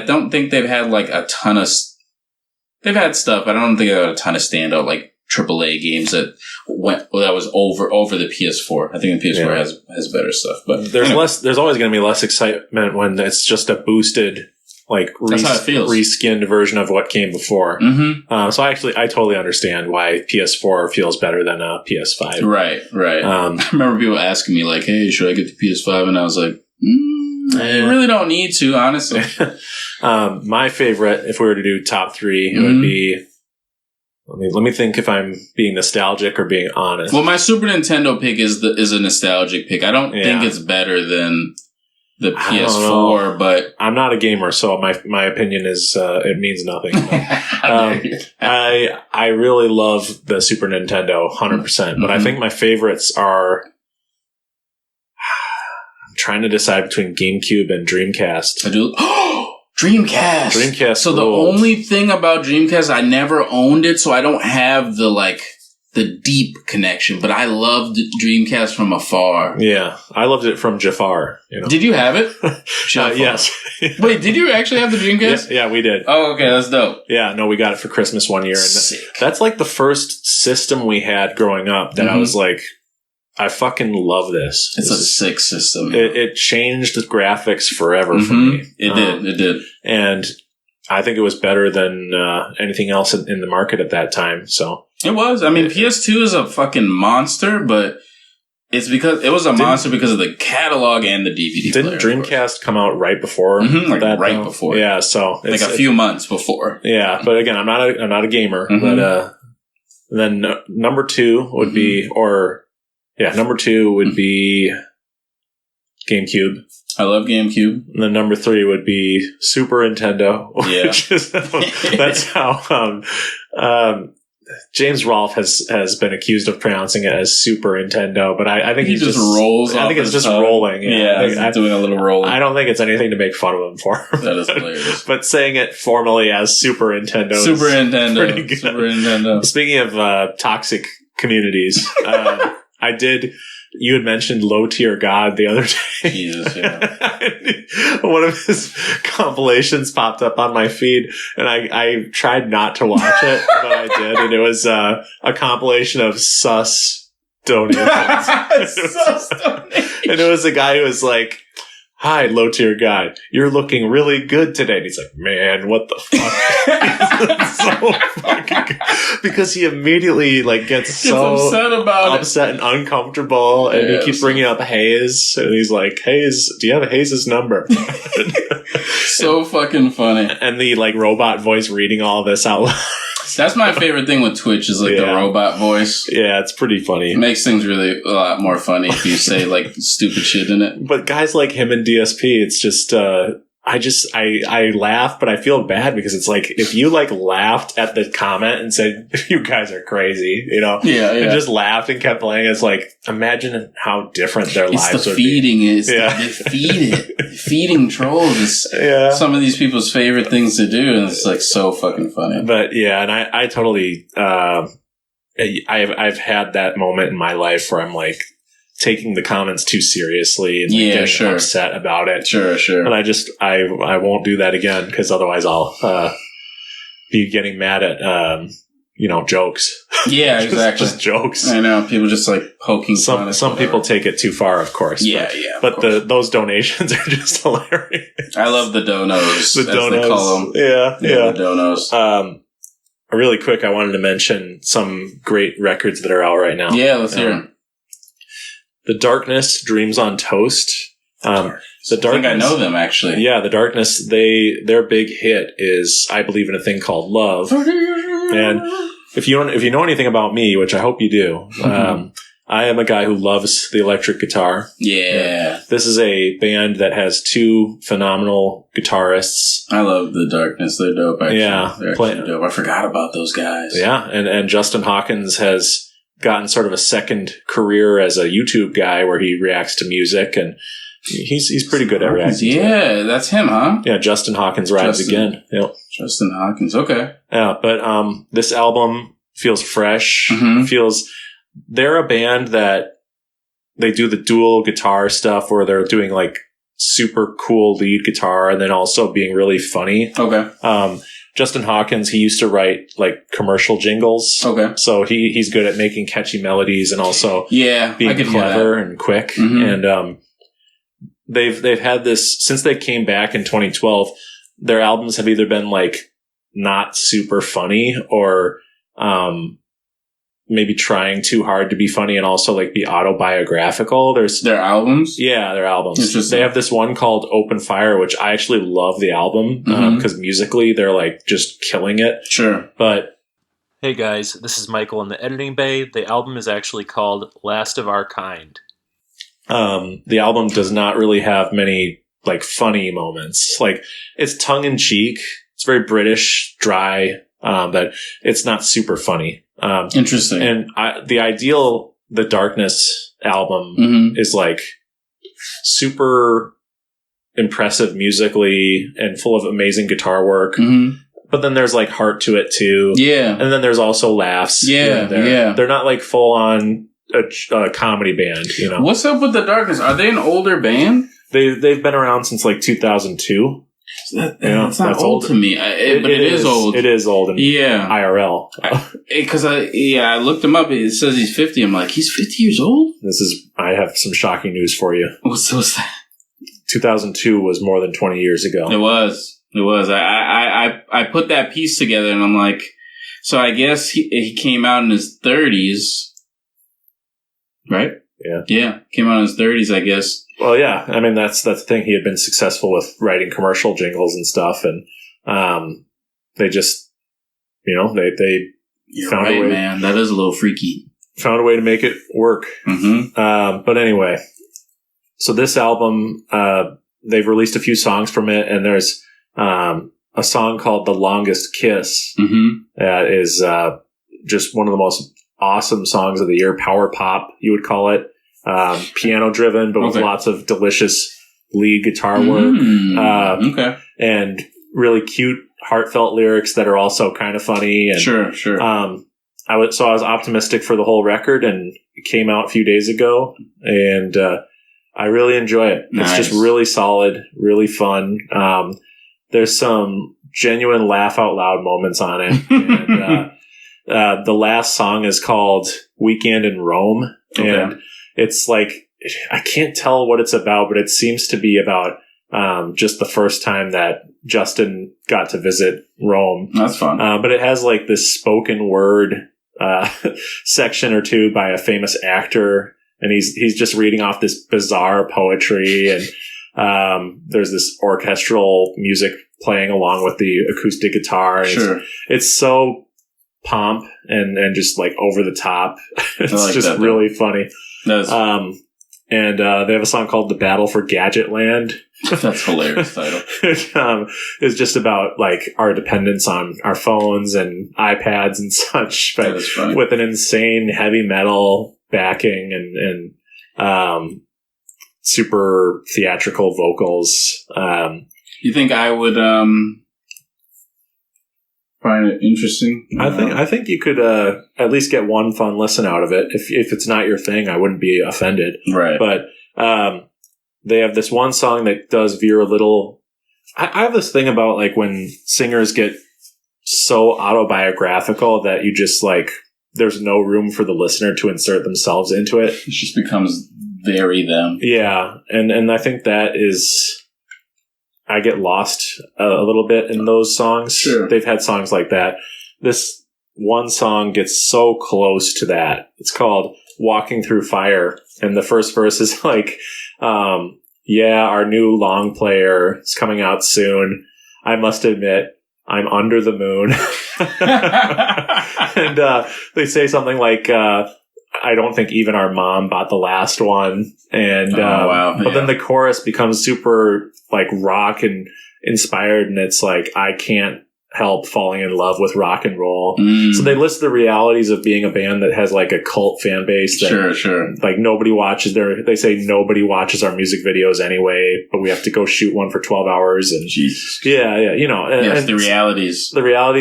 don't think they've had like a ton of. They've had stuff, but I don't think they had a ton of standout like AAA games that was over the PS4. I think the PS4 has better stuff, but there's always going to be less excitement when it's just a boosted, like reskinned version of what came before. Mm-hmm. So I totally understand why PS4 feels better than a PS5. Right. I remember people asking me like, "Hey, should I get the PS5?" And I was like, I really don't need to, honestly. My favorite, if we were to do top three, it would be Let me think if I'm being nostalgic or being honest. Well, my Super Nintendo pick is a nostalgic pick. I don't think it's better than the PS4, but I'm not a gamer, so my opinion is it means nothing. I really love the Super Nintendo, 100%. But I think my favorites are. I'm trying to decide between GameCube and Dreamcast. I do. Dreamcast. Dreamcast. So the only thing about Dreamcast, I never owned it, so I don't have the deep connection. But I loved Dreamcast from afar. Yeah, I loved it from Jafar. Did you have it? Yes. Wait, did you actually have the Dreamcast? Yeah, we did. Oh, okay, that's dope. Yeah, no, we got it for Christmas one year, and that's like the first system we had growing up that I was like, I fucking love this. It's a sick system. It changed the graphics forever for me. It did. And I think it was better than anything else in the market at that time. So it was. I mean, PS2 is a fucking monster, but it's because it was a monster because of the catalog and the DVD Didn't player, Dreamcast come out right before that? Right before. Yeah, so it's like a few months before. Yeah, but again, I'm not a gamer. But then number 2 would be number 2 would be GameCube. I love GameCube. And then number 3 would be Super Nintendo. Yeah. Which is, that's how James Rolfe has been accused of pronouncing it as Super Nintendo, but I think he just rolls. I think it's just rolling. Yeah, doing a little rolling. I don't think it's anything to make fun of him for. That is hilarious. But saying it formally as Super Nintendo is pretty good. Super Nintendo. Speaking of toxic communities, you had mentioned Low Tier God the other day. Jesus, yeah. One of his compilations popped up on my feed, and I tried not to watch it, but I did, and it was a compilation of sus donations. And it was a guy who was like, "Hi, Low Tier God, you're looking really good today." And he's like, "Man, what the fuck?" So fucking good. Because he immediately gets so upset and uncomfortable, and he keeps bringing up Hayes, and he's like, "Hayes, do you have Hayes' number?" So fucking funny. And the robot voice reading all of this out loud. That's my favorite thing with Twitch is the robot voice. Yeah, it's pretty funny. It makes things really a lot more funny if you say stupid shit in it. But guys like him and DSP, it's just I laugh, but I feel bad because it's like if you laughed at the comment and said you guys are crazy, and just laughed and kept playing, it's like imagine how different their lives would be. They feed it. Feeding trolls is some of these people's favorite things to do, and it's so fucking funny. But yeah, and I totally I've had that moment in my life where I'm taking the comments too seriously and getting upset about it. Sure. And I won't do that again because otherwise I'll be getting mad at jokes. Yeah, exactly. Just jokes. I know people just poking fun at some people take it too far, of course. Yeah, but those donations are just hilarious. I love the donos. The donos. They call them. Yeah. The donos. Really quick, I wanted to mention some great records that are out right now. Yeah, let's hear them. The Darkness, Dreams on Toast. The Darkness, I think I know them, actually. Yeah, The Darkness, their big hit is I Believe in a Thing Called Love. And if you know anything about me, which I hope you do, I am a guy who loves the electric guitar. Yeah. This is a band that has 2 phenomenal guitarists. I love The Darkness. They're dope, actually. Yeah. They're actually dope. I forgot about those guys. Yeah, and Justin Hawkins has gotten sort of a second career as a YouTube guy where he reacts to music, and he's pretty good at reacting. Yeah, that's him, huh? Yeah, Justin Hawkins Rides Again. Yep. Justin Hawkins, okay. Yeah, but this album feels fresh. They're a band that they do the dual guitar stuff where they're doing super cool lead guitar and then also being really funny. Okay. Justin Hawkins, he used to write commercial jingles. Okay. So he's good at making catchy melodies and also being clever and quick. And they've had this since they came back in 2012. Their albums have either been not super funny or maybe trying too hard to be funny and also be autobiographical. There's their albums? Yeah, their albums. They have this one called Open Fire, which I actually love the album because musically they're just killing it. Sure. But Hey guys, this is Michael in the editing bay. The album is actually called Last of Our Kind. The album does not really have many like funny moments. Like it's tongue in cheek. It's very British, dry, but it's not super funny. Interesting. And the Ideal, the Darkness album is like super impressive musically and full of amazing guitar work. But then there's like heart to it too. Yeah. And then there's also laughs. Yeah. Yeah. They're not like full on a comedy band, you know. What's up with the Darkness? Are they an older band? They've been around since like 2000. That's not old to me. But it is old. It is old in IRL. Because I looked him up. It says he's 50. I'm like, he's 50 years old? I have some shocking news for you. What's that? 2002 was more than 20 years ago. It was. I put that piece together and I'm like, so I guess he came out in his 30s, right? Yeah. Came out in his 30s, I guess. Well, yeah. I mean, that's the thing. He had been successful with writing commercial jingles and stuff, and they just, you know, they found a way. Man, that is a little freaky. Found a way to make it work. But anyway, so this album, they've released a few songs from it, and there's a song called "The Longest Kiss" that is just one of the most awesome songs of the year. Power pop, you would call it. Piano driven, but with lots of delicious lead guitar work. And really cute, heartfelt lyrics that are also kind of funny. And, sure. I was optimistic for the whole record, and it came out a few days ago, and I really enjoy it. Nice. It's just really solid, really fun. There's some genuine laugh out loud moments on it. And, the last song is called Weekend in Rome. And it's like, I can't tell what it's about, but it seems to be about just the first time that Justin got to visit Rome. That's fun. But it has like this spoken word section or two by a famous actor. And he's just reading off this bizarre poetry. And there's this orchestral music playing along with the acoustic guitar. And it's so pomp and just like over the top. It's like just really funny. And they have a song called "The Battle for Gadget Land." That's a hilarious title. It's just about like our dependence on our phones and iPads and such, but with an insane heavy metal backing and super theatrical vocals. You think I would find it interesting? I think you could at least get one fun listen out of it. If it's not your thing, I wouldn't be offended. Right. But they have this one song that does veer a little. I have this thing about like when singers get so autobiographical that you just like there's no room for the listener to insert themselves into it. It just becomes very them. Yeah, and I think that is. I get lost a little bit in those songs. Sure. They've had songs like that. This one song gets so close to that. It's called "Walking Through Fire." And the first verse is like, our new long player is coming out soon. I must admit, I'm under the moon. And they say something like, I don't think even our mom bought the last one. And, but then the chorus becomes super like rock and inspired. And it's like, I can't help falling in love with rock and roll. So they list the realities of being a band that has like a cult fan base that like nobody watches they say nobody watches our music videos anyway, but we have to go shoot one for 12 hours and you know, and the realities,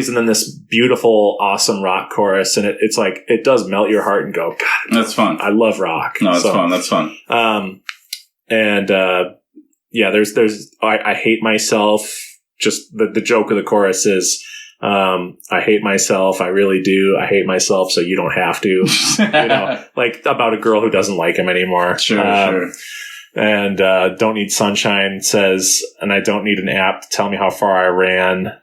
and then this beautiful, awesome rock chorus. And it's like, it does melt your heart and go, God, that's fun. I love rock. No, that's fun. There's I hate myself. Just the joke of the chorus is, I hate myself. I really do. I hate myself. So you don't have to, you know, like about a girl who doesn't like him anymore. Sure. And, Don't Need Sunshine says, and I don't need an app to tell me how far I ran.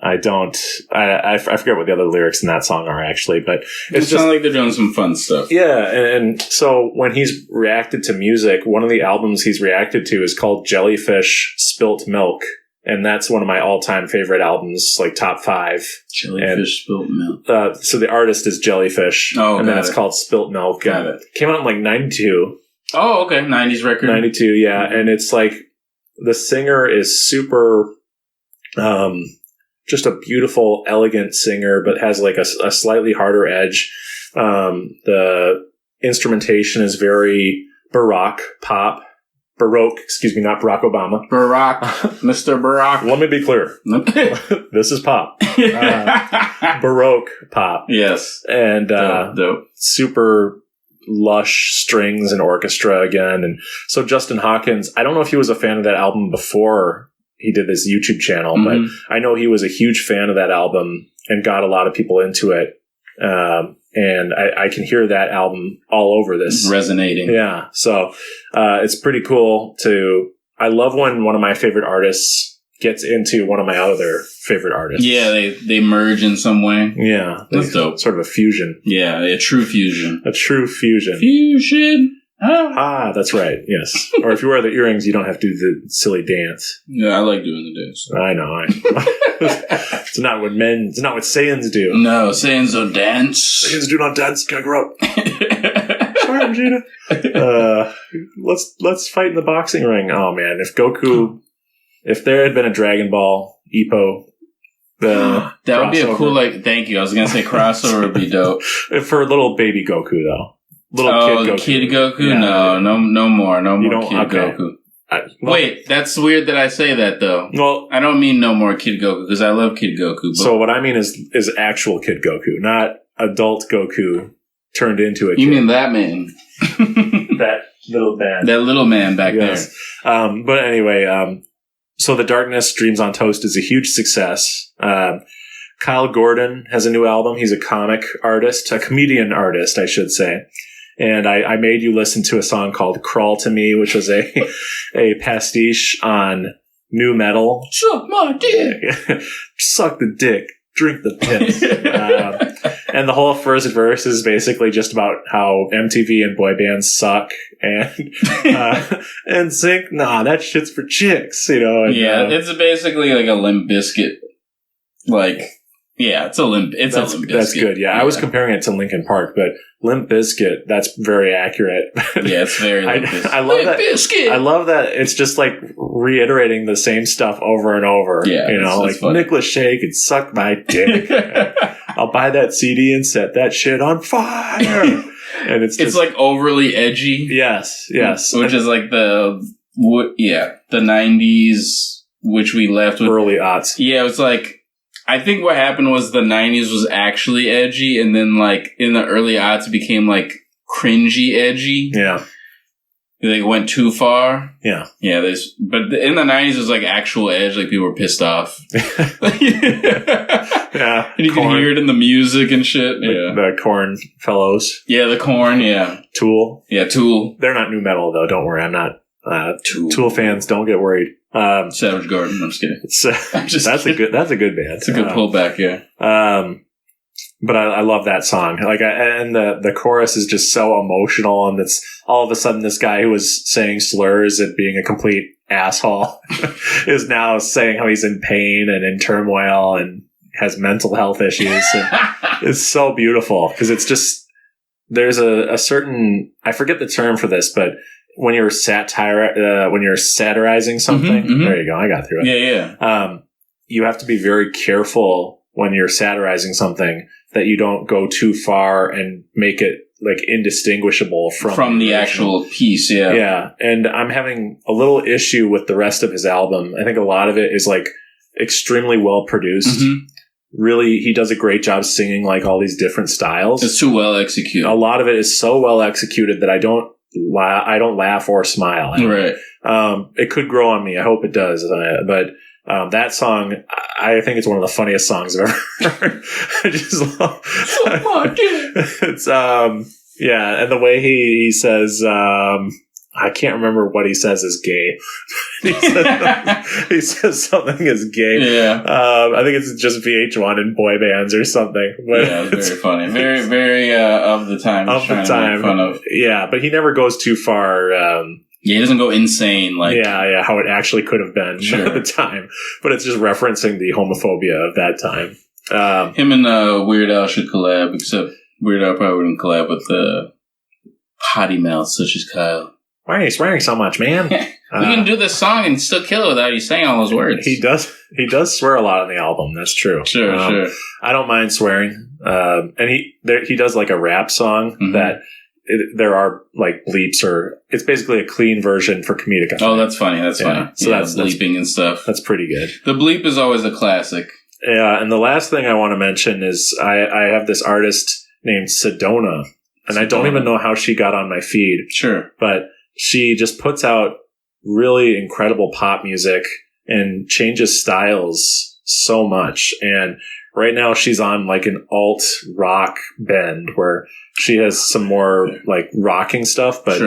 I forget what the other lyrics in that song are actually, but it's just like they're doing some fun stuff. Yeah. And so when he's reacted to music, one of the albums he's reacted to is called Jellyfish Spilt Milk. and that's one of my all-time favorite albums, like top 5. Jellyfish Spilt Milk. So the artist is Jellyfish, and then it's called Spilt Milk. Got it. Came out in like 92. Oh, okay. 90s record. 92, yeah. And it's like, the singer is super, just a beautiful, elegant singer, but has like a slightly harder edge. The instrumentation is very Baroque, excuse me, not Barack Obama. Barack, Mr. Barack. Let me be clear. This is pop. Baroque pop. Yes. And dope. Super lush strings and orchestra again. And so Justin Hawkins, I don't know if he was a fan of that album before he did this YouTube channel, but I know he was a huge fan of that album and got a lot of people into it. And I can hear that album all over this. Resonating. Yeah. So it's pretty cool I love when one of my favorite artists gets into one of my other favorite artists. Yeah, they merge in some way. Yeah. That's dope. Sort of a fusion. Yeah, a true fusion. A true fusion. Fusion. That's right. Yes. Or if you wear the earrings, you don't have to do the silly dance. Yeah, I like doing the dance. I know. It's not what Saiyans do. No, Saiyans don't dance. Saiyans do not dance. Can I grow up? Sorry, Vegeta. Let's fight in the boxing ring. Oh man, if there had been a Dragon Ball Ippo, that would be a cool, thank you. I was going to say crossover would be dope. For little baby Goku, though. Kid Goku? Yeah, no more Kid Goku. Wait, that's weird that I say that, though. Well, I don't mean no more Kid Goku, because I love Kid Goku. But so what I mean is actual Kid Goku, not adult Goku turned into a kid. You mean that man? That little man. That little man back there. But anyway, so The Darkness, Dreams on Toast is a huge success. Kyle Gordon has a new album. He's a comedian artist, I should say. And I made you listen to a song called Crawl to Me, which was a pastiche on new metal. Suck my dick. Suck the dick. Drink the piss. And the whole first verse is basically just about how MTV and boy bands suck. And Sync, nah, that shit's for chicks, And, it's basically like a Limp Bizkit. It's a Limp Bizkit. That's good, yeah. I was comparing it to Linkin Park, but Limp Bizkit, that's very accurate. Yeah, it's very Limp Bizkit. I love that. Bizkit. I love that it's just like reiterating the same stuff over and over. Yeah, it's Nicholas Shea could suck my dick. I'll buy that CD and set that shit on fire. And it's like overly edgy. Yes. Which is like the 90s, which we left with. Early aughts. Yeah, it was like, I think what happened was the 90s was actually edgy, and then in the early aughts it became cringy edgy. Yeah. They went too far. Yeah. Yeah, but in the 90s it was actual edge, people were pissed off. Yeah. And you could hear it in the music and shit. The Korn fellows. Yeah, the Korn, yeah. Tool. Yeah, Tool. They're not new metal though, don't worry. I'm not Tool fans, don't get worried. Savage Garden. I'm just kidding. That's a good band. It's a good pullback, yeah. But I love that song. And the chorus is just so emotional, and it's all of a sudden this guy who was saying slurs and being a complete asshole is now saying how he's in pain and in turmoil and has mental health issues. And it's so beautiful because it's just there's a certain, I forget the term for this, but when you're satirizing something, there you go. I got through it. Yeah. You have to be very careful when you're satirizing something that you don't go too far and make it indistinguishable from the actual piece. Yeah. Yeah. And I'm having a little issue with the rest of his album. I think a lot of it is extremely well produced. Mm-hmm. Really, he does a great job singing all these different styles. It's too well executed. A lot of it is so well executed that I don't laugh or smile. Right. It could grow on me. I hope it does. But that song, I think it's one of the funniest songs I've ever heard. I just love it's and the way he says I can't remember what he says is gay. he says something is gay. Yeah. I think it's just VH1 and boy bands or something. But yeah, it's very funny. Very, very of the time. Of the time. Fun of. Yeah, but he never goes too far. Yeah, he doesn't go insane like how it actually could have been at the time. But it's just referencing the homophobia of that time. Him and Weird Al should collab, except Weird Al probably wouldn't collab with potty mouths such as Kyle. Why are you swearing so much, man? We can do this song and still kill it without you saying all those words. He does swear a lot on the album. That's true. Sure. I don't mind swearing. And he does like a rap song that there are like bleeps, or it's basically a clean version for comedic effect. Oh, that's funny. That's funny. So that's bleeping and stuff. That's pretty good. The bleep is always a classic. Yeah, and the last thing I want to mention is I have this artist named Sedona, and I don't even know how she got on my feed. Sure. But she just puts out really incredible pop music and changes styles so much. And right now she's on like an alt rock bend where she has some more like rocking stuff. But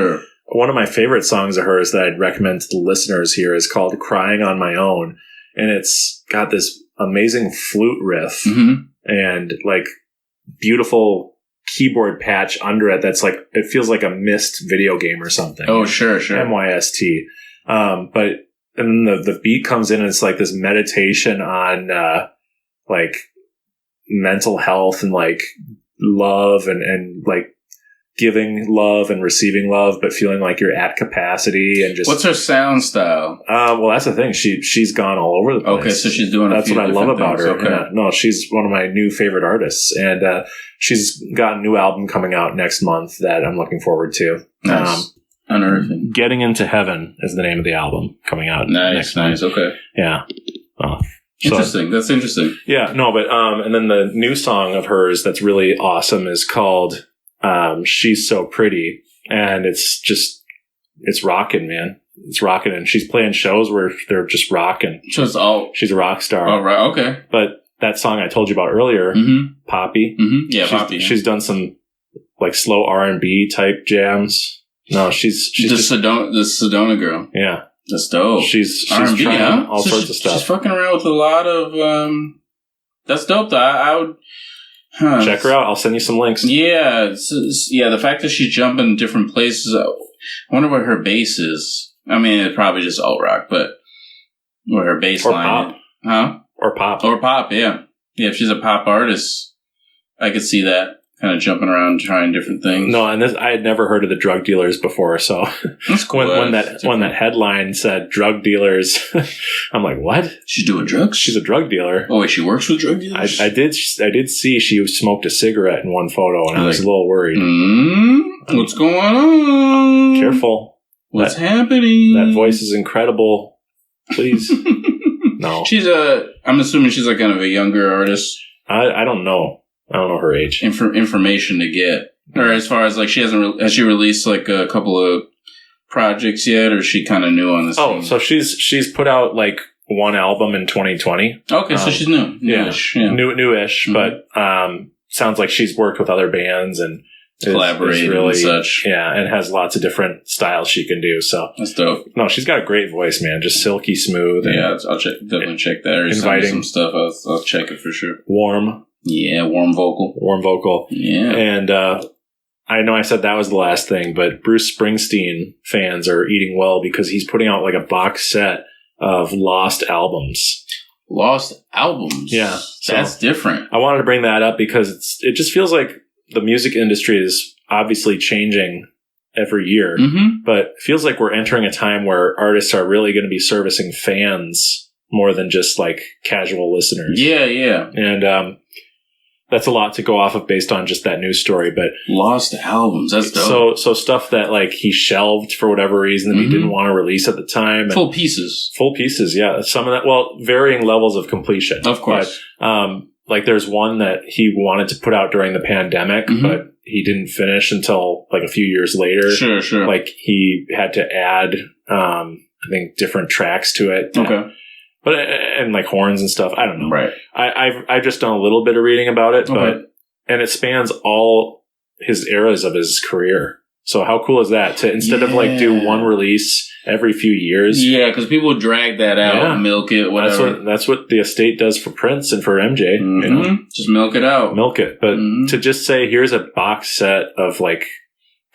one of my favorite songs of hers that I'd recommend to the listeners here is called Crying on My Own. And it's got this amazing flute riff and like beautiful keyboard patch under it that's like, it feels like a Myst video game or something. Oh, sure. Myst. But and the beat comes in and it's like this meditation on like mental health and like love and like giving love and receiving love, but feeling like you're at capacity and just. What's her sound style? Well, that's the thing. She's gone all over the place. Okay, so she's doing. That's what I love about her. Okay. Yeah, no, she's one of my new favorite artists, and she's got a new album coming out next month that I'm looking forward to. Nice. Unearthing. Getting Into Heaven is the name of the album coming out. Nice. Okay. Yeah. Interesting. That's interesting. Yeah. No, but and then the new song of hers that's really awesome is called She's So Pretty, and it's rocking, man. It's rocking, and she's playing shows where they're just rocking. So it's all. She's a rock star. Oh, right. Okay. But that song I told you about earlier, Poppy. Yeah, Poppy. Yeah. She's done some like slow R&B type jams. No, she's the Sedona girl. Yeah, that's dope. She's R&B, trying all sorts of stuff. She's fucking around with a lot of. That's dope. Though I would. Check her out. I'll send you some links. Yeah, the fact that she's jumping different places. I wonder what her bass is. I mean, it's probably just alt rock, but what her bass line is. Huh? Or pop. Yeah. Yeah, if she's a pop artist, I could see that. Kind of jumping around, trying different things. No, and I had never heard of the drug dealers before. So that's cool. when that headline said drug dealers, I'm like, what? She's doing drugs? She's a drug dealer. Oh, wait, she works with drug dealers? I did see she smoked a cigarette in one photo, and I was a little worried. What's going on? Careful. What's happening? That voice is incredible. Please. No. I'm assuming she's like kind of a younger artist. I don't know. I don't know her age. Information to get, or as far as like has she released like a couple of projects yet, or is she kind of new on this? Oh, so she's put out like one album in 2020. Okay, so she's newish, newish, but sounds like she's worked with other bands and collaborated and such. Yeah, and has lots of different styles she can do. So that's dope. No, she's got a great voice, man. Just silky smooth. Yeah, I'll definitely check that. Or inviting some stuff. I'll check it for sure. Warm. Yeah, warm vocal. Yeah. And I know I said that was the last thing, but Bruce Springsteen fans are eating well because he's putting out like a box set of lost albums. Lost albums? Yeah. So that's different. I wanted to bring that up because it just feels like the music industry is obviously changing every year, but it feels like we're entering a time where artists are really going to be servicing fans more than just like casual listeners. Yeah. And that's a lot to go off of based on just that news story, but lost albums. That's dope. So stuff that like he shelved for whatever reason that he didn't want to release at the time. Full pieces. Yeah. Some of that, well, varying levels of completion. Of course. But, like there's one that he wanted to put out during the pandemic, but he didn't finish until like a few years later. Sure. Like he had to add, I think different tracks to it. Okay. But, and like horns and stuff. I don't know. Right. I've just done a little bit of reading about it, and it spans all his eras of his career. So how cool is that to instead of like do one release every few years? Yeah, because people drag that out, milk it, whatever. That's what the estate does for Prince and for MJ. You know? Just milk it out. Milk it. But to just say, here's a box set of like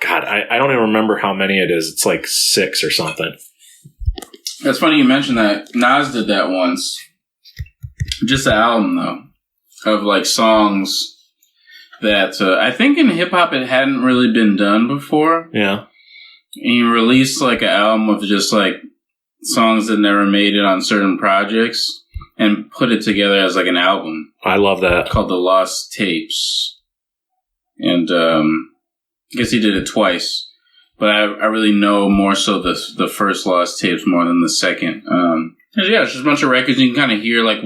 God, I don't even remember how many it is. It's like 6 or something. That's funny you mentioned that. Nas did that once. Just an album, though, of like songs that I think in hip hop it hadn't really been done before. Yeah. And he released like an album of just like songs that never made it on certain projects and put it together as like an album. I love that. Called The Lost Tapes. And I guess he did it twice. But I really know more so the first Lost Tapes more than the second. Yeah, it's just a bunch of records. You can kind of hear like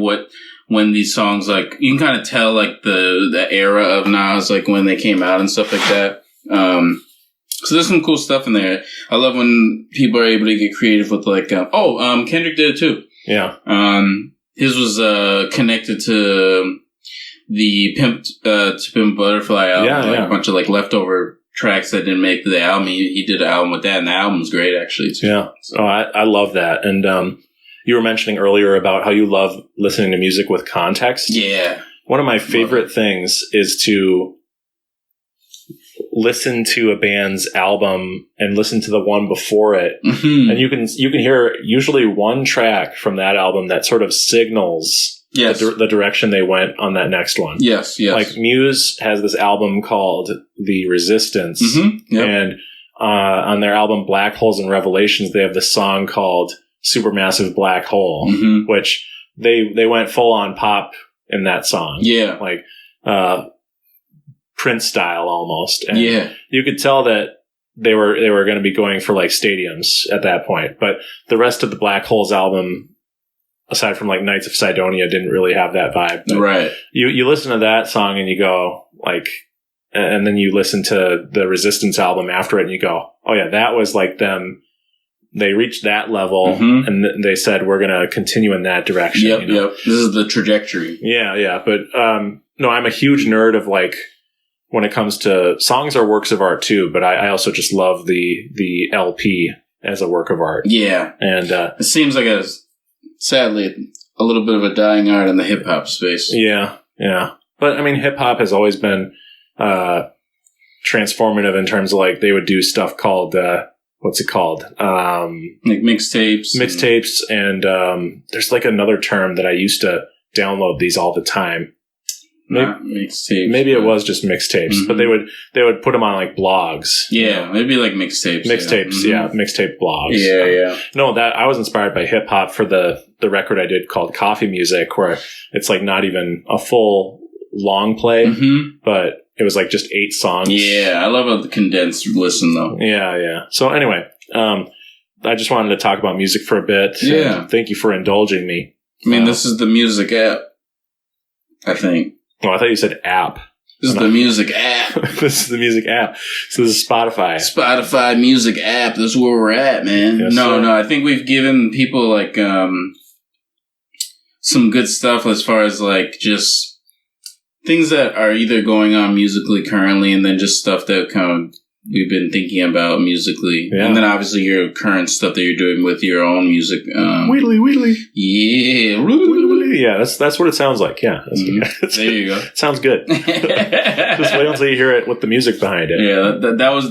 when these songs, like, you can kind of tell like the era of Nas, like when they came out and stuff like that. So there's some cool stuff in there. I love when people are able to get creative with like, Kendrick did it too. Yeah. His was connected to the Pimp Butterfly album, a bunch of like leftover tracks that didn't make the album. He did an album with that, and the album's great actually too. Yeah. So. I love that. And you were mentioning earlier about how you love listening to music with context. Yeah. One of my favorite things is to listen to a band's album and listen to the one before it. Mm-hmm. And you can hear usually one track from that album that sort of signals the direction they went on that next one. Yes. Like Muse has this album called The Resistance. Mm-hmm. Yep. And on their album Black Holes and Revelations, they have this song called Supermassive Black Hole, mm-hmm. which they went full on pop in that song. Yeah. Like Prince style almost. And yeah. You could tell that they were going to be going for like stadiums at that point. But the rest of the Black Holes album, aside from like Knights of Sidonia, didn't really have that vibe. But right. You listen to that song and you go like, and then you listen to the Resistance album after it and you go, oh yeah, that was like them. They reached that level, mm-hmm. and they said, we're going to continue in that direction. Yep, yep. This is the trajectory. Yeah. But no, I'm a huge nerd of like, when it comes to songs are works of art too, but I also just love the LP as a work of art. Yeah. And it seems like sadly, a little bit of a dying art in the hip hop space. Yeah. But I mean, hip hop has always been transformative in terms of like, they would do stuff called, what's it called? Like mixtapes. And there's like another term that I used to download these all the time. Mixtapes. Maybe it was just mixtapes, mm-hmm. but they would put them on like blogs. Yeah, maybe like mixtapes. Mixtapes, yeah, mm-hmm. Mixtape blogs. Yeah. No, that I was inspired by hip hop for the record I did called Coffee Music, where it's like not even a full long play, mm-hmm. but it was like just 8 songs. Yeah, I love a condensed listen though. Yeah. So anyway, I just wanted to talk about music for a bit. Yeah. Thank you for indulging me. I mean, this is the music app, I think. Oh, I thought you said app. This is the music app. This is the music app. So this is Spotify. Spotify music app. This is where we're at, man. Yes, no. I think we've given people like some good stuff as far as like just things that are either going on musically currently, and then just stuff that kind of we've been thinking about musically, and then obviously your current stuff that you're doing with your own music. Wheedly. Yeah. Yeah, that's what it sounds like. Yeah. Mm-hmm. There you go. Sounds good. Just wait until you hear it with the music behind it. Yeah, that was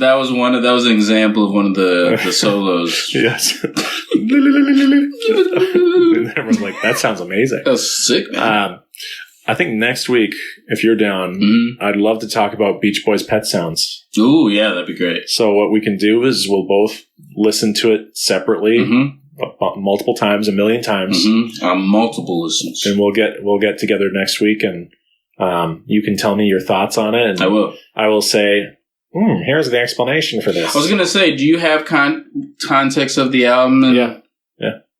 an example of one of the solos. Yes. And everyone's like, that sounds amazing. That's sick, man. I think next week, if you're down, mm-hmm. I'd love to talk about Beach Boys' Pet Sounds. Ooh, yeah, that'd be great. So what we can do is we'll both listen to it separately, mm-hmm. Multiple times, 1,000,000 times, mm-hmm. Multiple listens, and we'll get together next week, and you can tell me your thoughts on it. And I will. I will say, here's the explanation for this. I was gonna say, do you have context of the album? Yeah.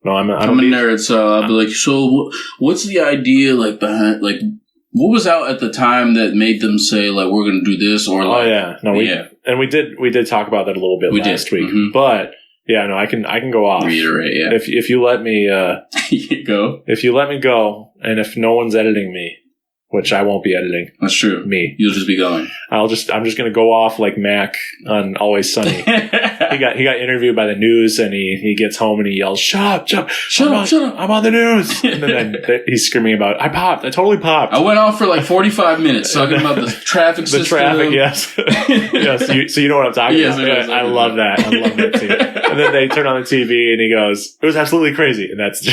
No, I'm a nerd, so I'll be like, so what's the idea like behind, like, what was out at the time that made them say like we're going to do this, or like, we did talk about that a little bit last week, mm-hmm. but yeah, no, I can go off. Reiterate, yeah. If you let me go, if you let me go, and if no one's editing me, which I won't be editing. That's true. Me. You'll just be going. I'm just going to go off like Mac on Always Sunny. He got interviewed by the news, and he gets home and he yells, "Shut up! I'm on the news!" And then he's screaming about, "I totally popped. I went off for like 45 minutes talking about the traffic system." The traffic, yes. Yes, so you know what I'm talking about. Yes, I love that. I love that too. And then they turn on the TV and he goes, "It was absolutely crazy." And that's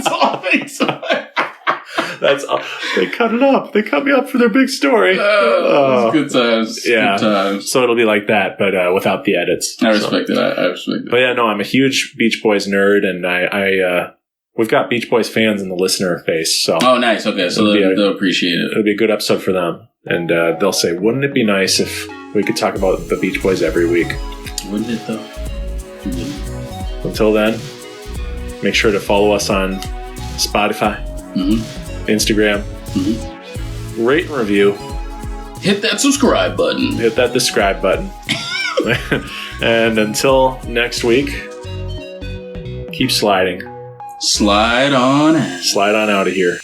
all they saw. That's all. They cut it up. They cut me up for their big story. Good times. Yeah. Good times. So it'll be like that, but without the edits. I respect it. I respect it. But yeah, no, I'm a huge Beach Boys nerd, and we've got Beach Boys fans in the listener face. So oh, nice. Okay, so they'll appreciate it. It'll be a good episode for them, and they'll say, "Wouldn't it be nice if we could talk about the Beach Boys every week?" Wouldn't it though? Until then, make sure to follow us on Spotify. Instagram, rate and review. Hit that subscribe button. Hit that subscribe button. And until next week, keep sliding. Slide on out. Slide on out of here.